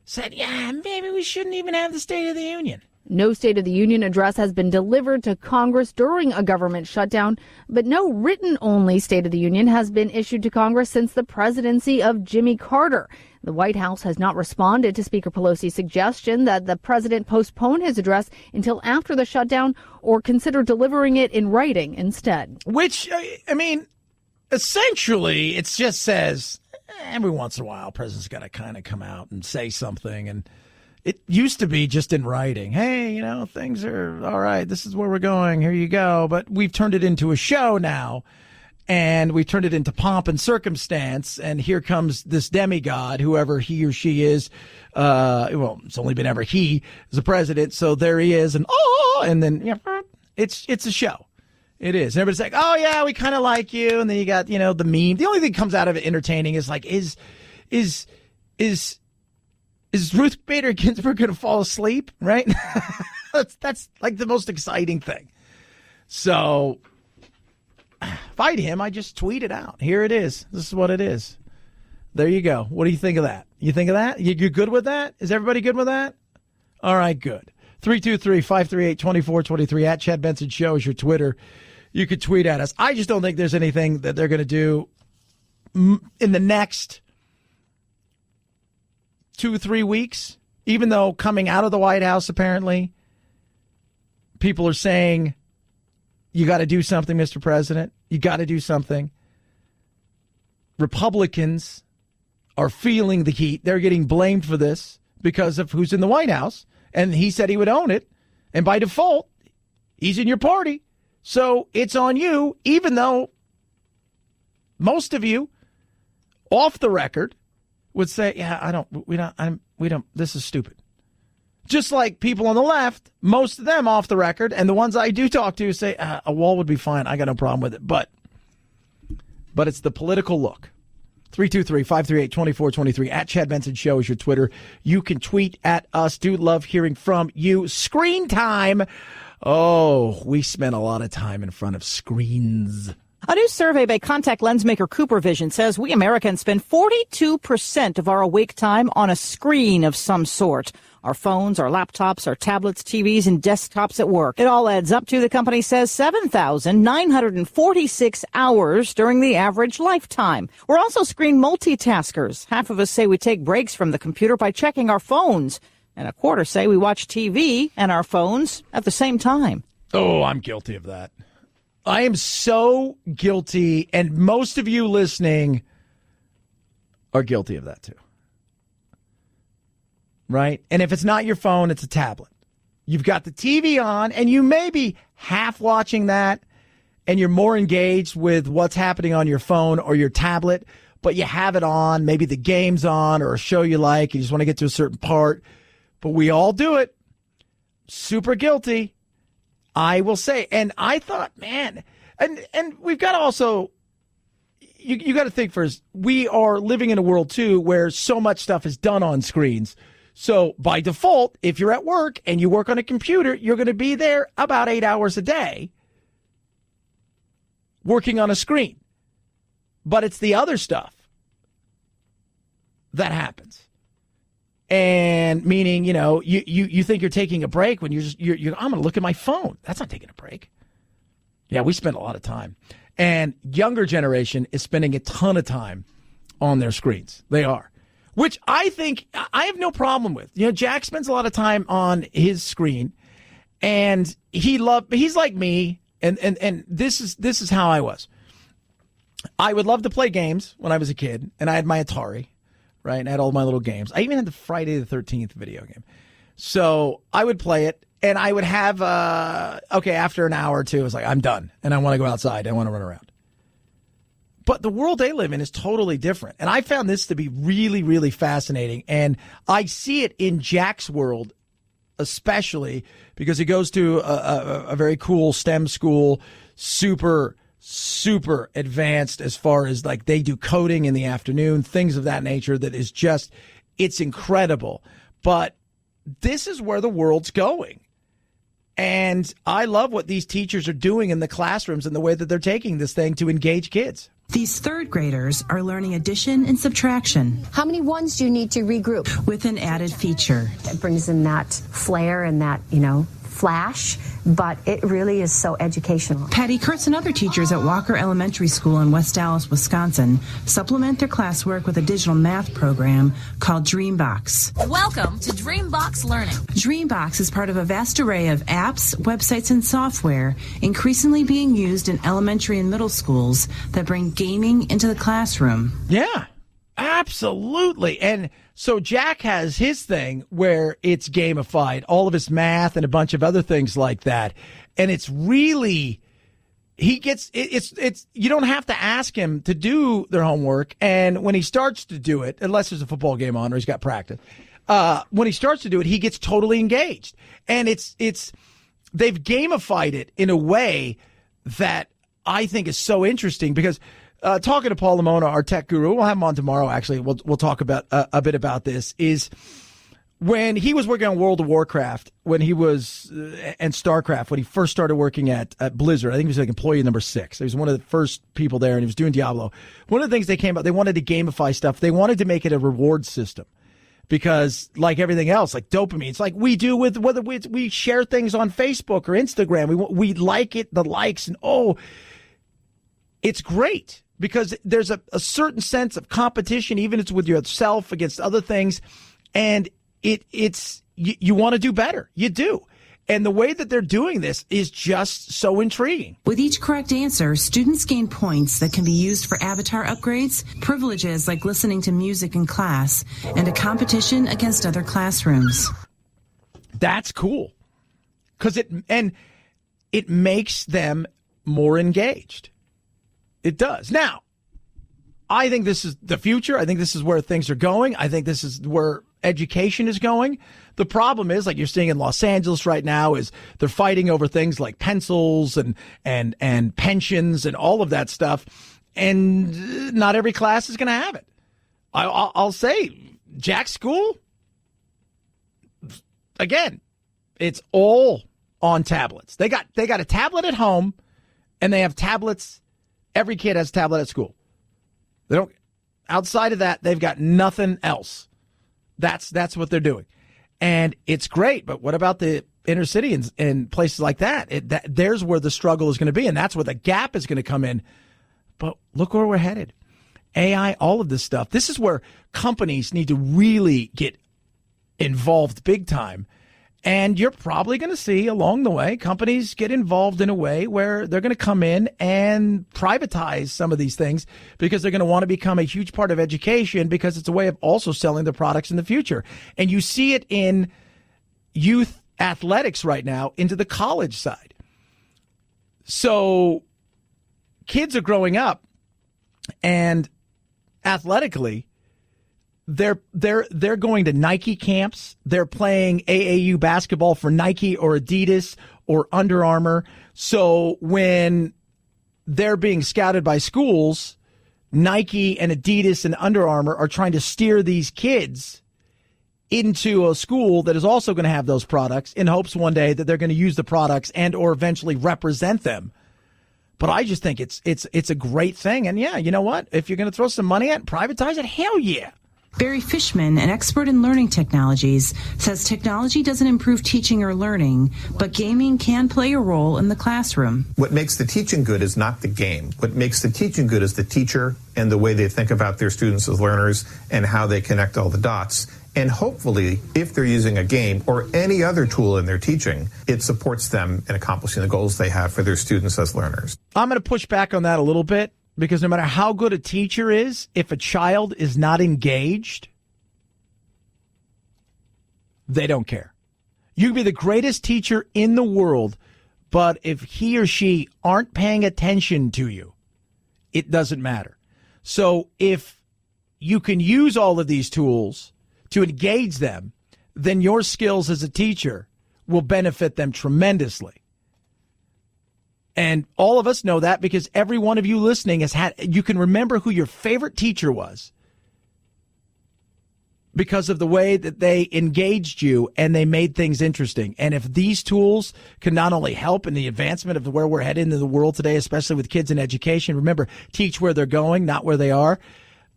said, yeah, maybe we shouldn't even have the State of the Union. No State of the Union address has been delivered to Congress during a government shutdown, but no written-only State of the Union has been issued to Congress since the presidency of Jimmy Carter. The White House has not responded to Speaker Pelosi's suggestion that the president postpone his address until after the shutdown or consider delivering it in writing instead. Which, I mean, essentially, it just says every once in a while, the president's got to kind of come out and say something. And it used to be just in writing. Hey, things are all right. This is where we're going. Here you go. But we've turned it into a show now, and we've turned it into pomp and circumstance. And here comes this demigod, whoever he or she is. It's only been ever he as the president. So there he is. And then it's a show. It is. And everybody's like, oh, yeah, we kind of like you. And then you got, the meme. The only thing that comes out of it entertaining is like, is Ruth Bader Ginsburg going to fall asleep? Right? that's like the most exciting thing. So fight him. I just tweet it out. Here it is. This is what it is. There you go. What do you think of that? You think of that? You're good with that? Is everybody good with that? All right, good. 323-538-2423 at Chad Benson Show is your Twitter. You could tweet at us. I just don't think there's anything that they're going to do in the next 2-3 weeks, even though coming out of the White House, apparently, people are saying, you got to do something, Mr. President. You got to do something. Republicans are feeling the heat. They're getting blamed for this because of who's in the White House. And he said he would own it. And by default, he's in your party. So it's on you, even though most of you, off the record, would say, yeah, we don't, this is stupid. Just like people on the left, most of them off the record, and the ones I do talk to say a wall would be fine. I got no problem with it. But it's the political look. 323-538-2423. At Chad Benson Show is your Twitter. You can tweet at us. Do love hearing from you. Screen time. Oh, we spent a lot of time in front of screens. A new survey by contact lens maker Cooper Vision says we Americans spend 42% of our awake time on a screen of some sort. Our phones, our laptops, our tablets, TVs, and desktops at work. It all adds up to, the company says, 7,946 hours during the average lifetime. We're also screen multitaskers. Half of us say we take breaks from the computer by checking our phones. And a quarter say we watch TV and our phones at the same time. Oh, I'm guilty of that. I am so guilty, and most of you listening are guilty of that too. Right? And if it's not your phone, it's a tablet. You've got the TV on, and you may be half watching that, and you're more engaged with what's happening on your phone or your tablet, but you have it on, maybe the game's on or a show you like, you just want to get to a certain part. But we all do it. Super guilty, I will say. And I thought, man, and we've got to also, you got to think first, we are living in a world, too, where so much stuff is done on screens. So by default, if you're at work and you work on a computer, you're going to be there about 8 hours a day working on a screen. But it's the other stuff that happens. And meaning, you think you're taking a break when you're I'm going to look at my phone. That's not taking a break. Yeah, we spend a lot of time. And younger generation is spending a ton of time on their screens. They are. Which I think I have no problem with. Jack spends a lot of time on his screen, and he's like me, and this is how I was. I would love to play games when I was a kid, and I had my Atari, right? And I had all my little games. I even had the Friday the 13th video game. So I would play it, and I would have, after an hour or two, I was like, I'm done, and I want to go outside. I want to run around. But the world they live in is totally different. And I found this to be really, really fascinating. And I see it in Jack's world, especially because he goes to a very cool STEM school, super, super advanced as far as like they do coding in the afternoon, things of that nature that is just, it's incredible. But this is where the world's going. And I love what these teachers are doing in the classrooms and the way that they're taking this thing to engage kids. These third graders are learning addition and subtraction. How many ones do you need to regroup? With an added feature. It brings in that flair and that, flash, but it really is so educational. Patty Kurtz and other teachers at Walker Elementary School in West Dallas, Wisconsin, supplement their classwork with a digital math program called Dreambox. Welcome to Dreambox Learning. Dreambox is part of a vast array of apps, websites, and software increasingly being used in elementary and middle schools that bring gaming into the classroom. Yeah, absolutely. And so Jack has his thing where it's gamified, all of his math and a bunch of other things like that. And it's really, it's you don't have to ask him to do their homework. And when he starts to do it, unless there's a football game on or he's got practice, when he starts to do it, he gets totally engaged. And they've gamified it in a way that I think is so interesting because talking to Paul Lamona, our tech guru, we'll have him on tomorrow, actually. We'll talk about a bit about this, is when he was working on World of Warcraft, and StarCraft, when he first started working at Blizzard, I think he was like employee number 6. He was one of the first people there, and he was doing Diablo. One of the things they came up, they wanted to gamify stuff. They wanted to make it a reward system. Because like everything else, like dopamine, it's like we do with whether we share things on Facebook or Instagram. We like it, the likes, and it's great. Because there's a certain sense of competition, even if it's with yourself against other things, and it's you want to do better. You do. And the way that they're doing this is just so intriguing. With each correct answer, students gain points that can be used for avatar upgrades, privileges like listening to music in class, and a competition against other classrooms. That's cool. Because it makes them more engaged. It does. Now, I think this is the future. I think this is where things are going. I think this is where education is going. The problem is, like you're seeing in Los Angeles right now, is they're fighting over things like pencils and pensions and all of that stuff. And not every class is going to have it. I'll say, Jack's school, again, it's all on tablets. They got a tablet at home, and they have tablets. Every kid has a tablet at school. They don't. Outside of that, they've got nothing else. That's what they're doing, and it's great. But what about the inner city and places like that? There's where the struggle is going to be, and that's where the gap is going to come in. But look where we're headed. AI, all of this stuff. This is where companies need to really get involved big time. And you're probably going to see along the way companies get involved in a way where they're going to come in and privatize some of these things because they're going to want to become a huge part of education because it's a way of also selling their products in the future. And you see it in youth athletics right now into the college side. So kids are growing up and athletically, they're going to Nike camps. They're playing AAU basketball for Nike or Adidas or Under Armour. So when they're being scouted by schools, Nike and Adidas and Under Armour are trying to steer these kids into a school that is also going to have those products in hopes one day that they're going to use the products and or eventually represent them. But I just think it's a great thing. And yeah, you know what? If you're going to throw some money at it, privatize it, hell yeah. Barry Fishman, an expert in learning technologies, says technology doesn't improve teaching or learning, but gaming can play a role in the classroom. What makes the teaching good is not the game. What makes the teaching good is the teacher and the way they think about their students as learners and how they connect all the dots. And hopefully, if they're using a game or any other tool in their teaching, it supports them in accomplishing the goals they have for their students as learners. I'm going to push back on that a little bit. Because no matter how good a teacher is, if a child is not engaged, they don't care. You can be the greatest teacher in the world, but if he or she aren't paying attention to you, it doesn't matter. So if you can use all of these tools to engage them, then your skills as a teacher will benefit them tremendously. And all of us know that because every one of you listening you can remember who your favorite teacher was because of the way that they engaged you and they made things interesting. And if these tools can not only help in the advancement of where we're headed into the world today, especially with kids in education, remember, teach where they're going, not where they are.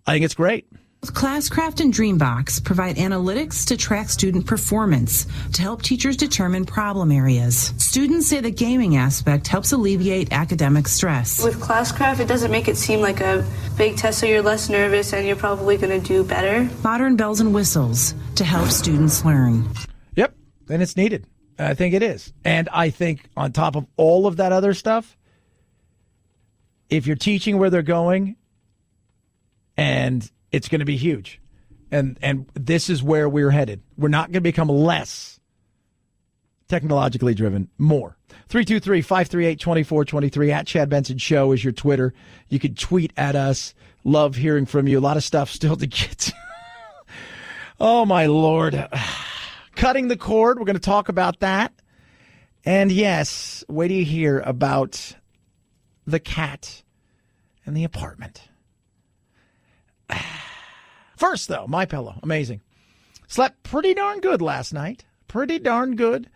I think it's great. Classcraft and Dreambox provide analytics to track student performance to help teachers determine problem areas. Students say the gaming aspect helps alleviate academic stress. With Classcraft, it doesn't make it seem like a big test, so you're less nervous and you're probably going to do better. Modern bells and whistles to help students learn. Yep, and it's needed. I think it is. And I think on top of all of that other stuff, if you're teaching where they're going, and it's going to be huge. And this is where we're headed. We're not going to become less technologically driven, more. 323-538-2423 at Chad Benson Show is your Twitter. You can tweet at us. Love hearing from you. A lot of stuff still to get to. Oh, my Lord. Cutting the cord. We're going to talk about that. And yes, wait till you hear about the cat and the apartment. First, though, MyPillow, amazing. Slept pretty darn good last night. Pretty darn good.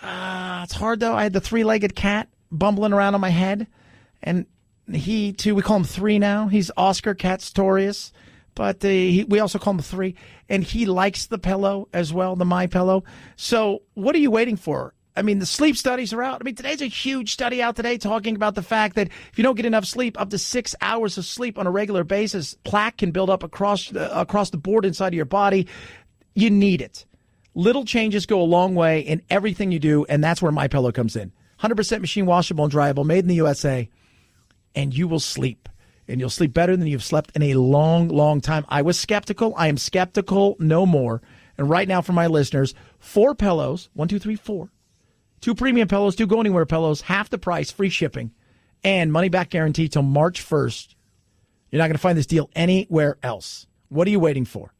It's hard, though. I had the three-legged cat bumbling around on my head. And he, too, we call him Three now. He's Oscar Katstorius. But we also call him Three. And he likes the pillow as well, the MyPillow. So what are you waiting for? I mean, the sleep studies are out. I mean, today's a huge study out today talking about the fact that if you don't get enough sleep, up to 6 hours of sleep on a regular basis, plaque can build up across the board inside of your body. You need it. Little changes go a long way in everything you do, and that's where MyPillow comes in. 100% machine washable and dryable, made in the USA, and you will sleep. And you'll sleep better than you've slept in a long, long time. I was skeptical. I am skeptical no more. And right now for my listeners, 4 pillows, 1, 2, 3, 4. 2 premium pillows, 2 go anywhere pillows, half the price, free shipping, and money back guarantee till March 1st. You're not going to find this deal anywhere else. What are you waiting for?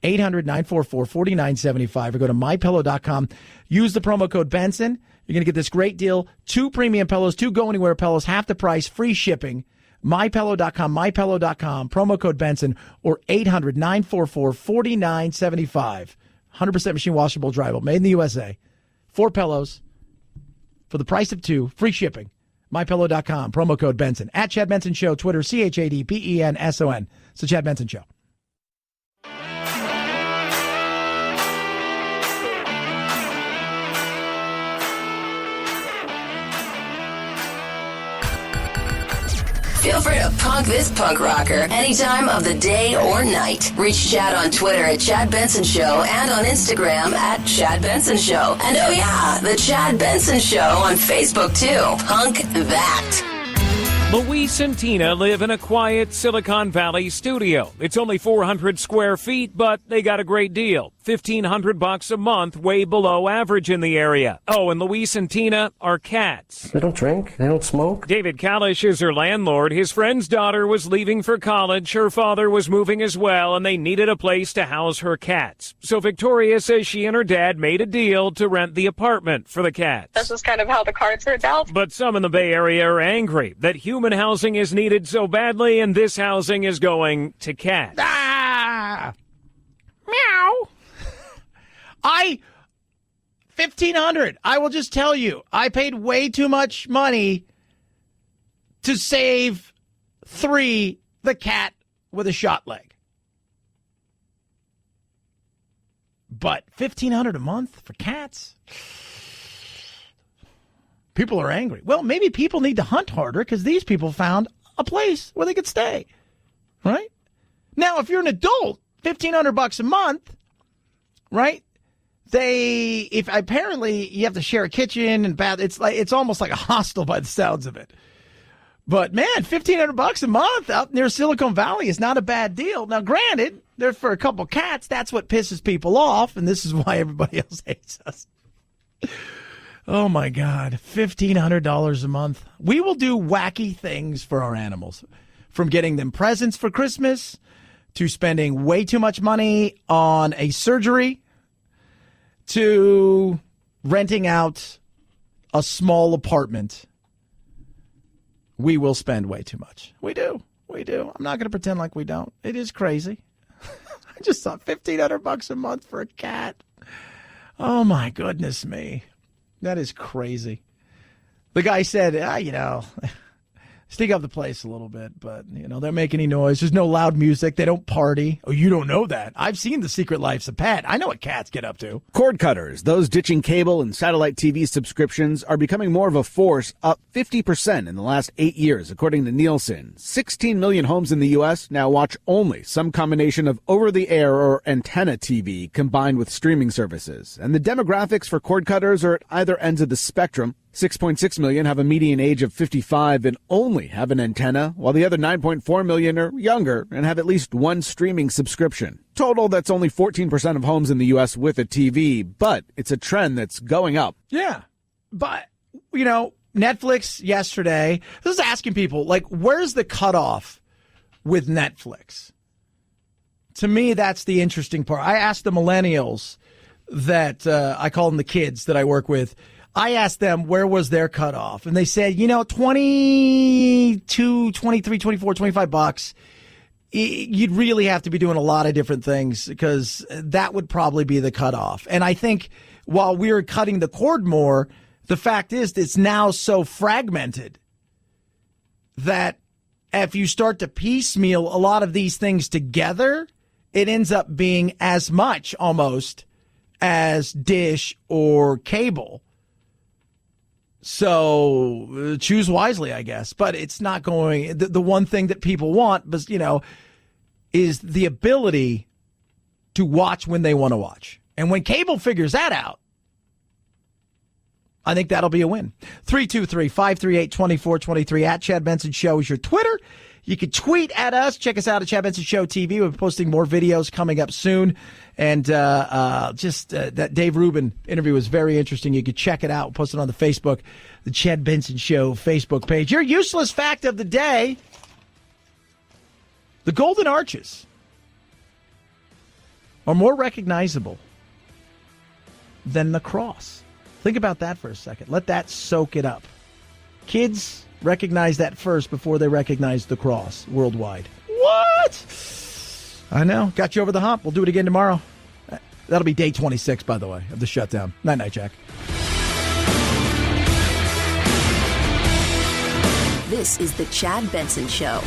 800-944-4975 or go to mypillow.com. Use the promo code Benson. You're going to get this great deal. 2 premium pillows, 2 Go Anywhere pillows, half the price, free shipping. mypillow.com, mypillow.com, promo code Benson, or 800-944-4975. 100% machine washable, dryable, made in the USA. 4 pillows for the price of 2, free shipping. mypillow.com, promo code Benson. At Chad Benson Show, Twitter, ChadBenson. It's the Chad Benson Show. Feel free to punk this punk rocker any time of the day or night. Reach Chad on Twitter at Chad Benson Show and on Instagram at Chad Benson Show. And oh yeah, the Chad Benson Show on Facebook too. Punk that. Luis and Tina live in a quiet Silicon Valley studio. It's only 400 square feet, but they got a great deal. $1,500 a month, way below average in the area. Oh, and Luis and Tina are cats. They don't drink. They don't smoke. David Kalish is her landlord. His friend's daughter was leaving for college. Her father was moving as well, and they needed a place to house her cats. So Victoria says she and her dad made a deal to rent the apartment for the cats. This is kind of how the cards turned out. But some in the Bay Area are angry that human housing is needed so badly, and this housing is going to cats. Meow. $1,500. I will just tell you, I paid way too much money to save 3, the cat with a shot leg. But $1,500 a month for cats? People are angry. Well, maybe people need to hunt harder because these people found a place where they could stay. Right? Now, if you're an adult, $1,500 a month, right? If apparently you have to share a kitchen and bath. It's almost like a hostel by the sounds of it. But man, $1,500 a month out near Silicon Valley is not a bad deal. Now, granted, they're for a couple cats. That's what pisses people off, and this is why everybody else hates us. Oh my God, $1,500 a month. We will do wacky things for our animals, from getting them presents for Christmas to spending way too much money on a surgery, to renting out a small apartment. We will spend way too much. We do. I'm not going to pretend like we don't. It is crazy. I just saw $1,500 a month for a cat. Oh, my goodness me. That is crazy. The guy said, stink up the place a little bit, but, they don't make any noise. There's no loud music. They don't party. Oh, you don't know that. I've seen The Secret Lives of Pet. I know what cats get up to. Cord cutters, those ditching cable and satellite TV subscriptions, are becoming more of a force, up 50% in the last 8 years, according to Nielsen. 16 million homes in the U.S. now watch only some combination of over-the-air or antenna TV combined with streaming services. And the demographics for cord cutters are at either ends of the spectrum. 6.6 million have a median age of 55 and only have an antenna, while the other 9.4 million are younger and have at least one streaming subscription. Total, that's only 14% of homes in the U.S. with a TV, but it's a trend that's going up. Yeah, but, Netflix yesterday, this is asking people, where's the cutoff with Netflix? To me, that's the interesting part. I asked the millennials that I call them the kids that I work with. I asked them where was their cutoff, and they said, $22, $23, $24, $25. You'd really have to be doing a lot of different things because that would probably be the cutoff. And I think while we're cutting the cord more, the fact is it's now so fragmented that if you start to piecemeal a lot of these things together, it ends up being as much almost as dish or cable. So choose wisely, I guess. But it's not going. The one thing that people want, is the ability to watch when they want to watch. And when cable figures that out, I think that'll be a win. 323-538-2423 at Chad Benson Show is your Twitter. You can tweet at us. Check us out at Chad Benson Show TV. We're posting more videos coming up soon. And that Dave Rubin interview was very interesting. You can check it out. We'll post it on the Facebook, the Chad Benson Show Facebook page. Your useless fact of the day, the Golden Arches. are more recognizable than the cross. Think about that for a second. Let that soak it up. Kids recognize that first before they recognize the cross worldwide. What? I know. Got you over the hump. We'll do it again tomorrow. That'll be day 26, by the way, of the shutdown. Night-night, Jack. This is the Chad Benson Show.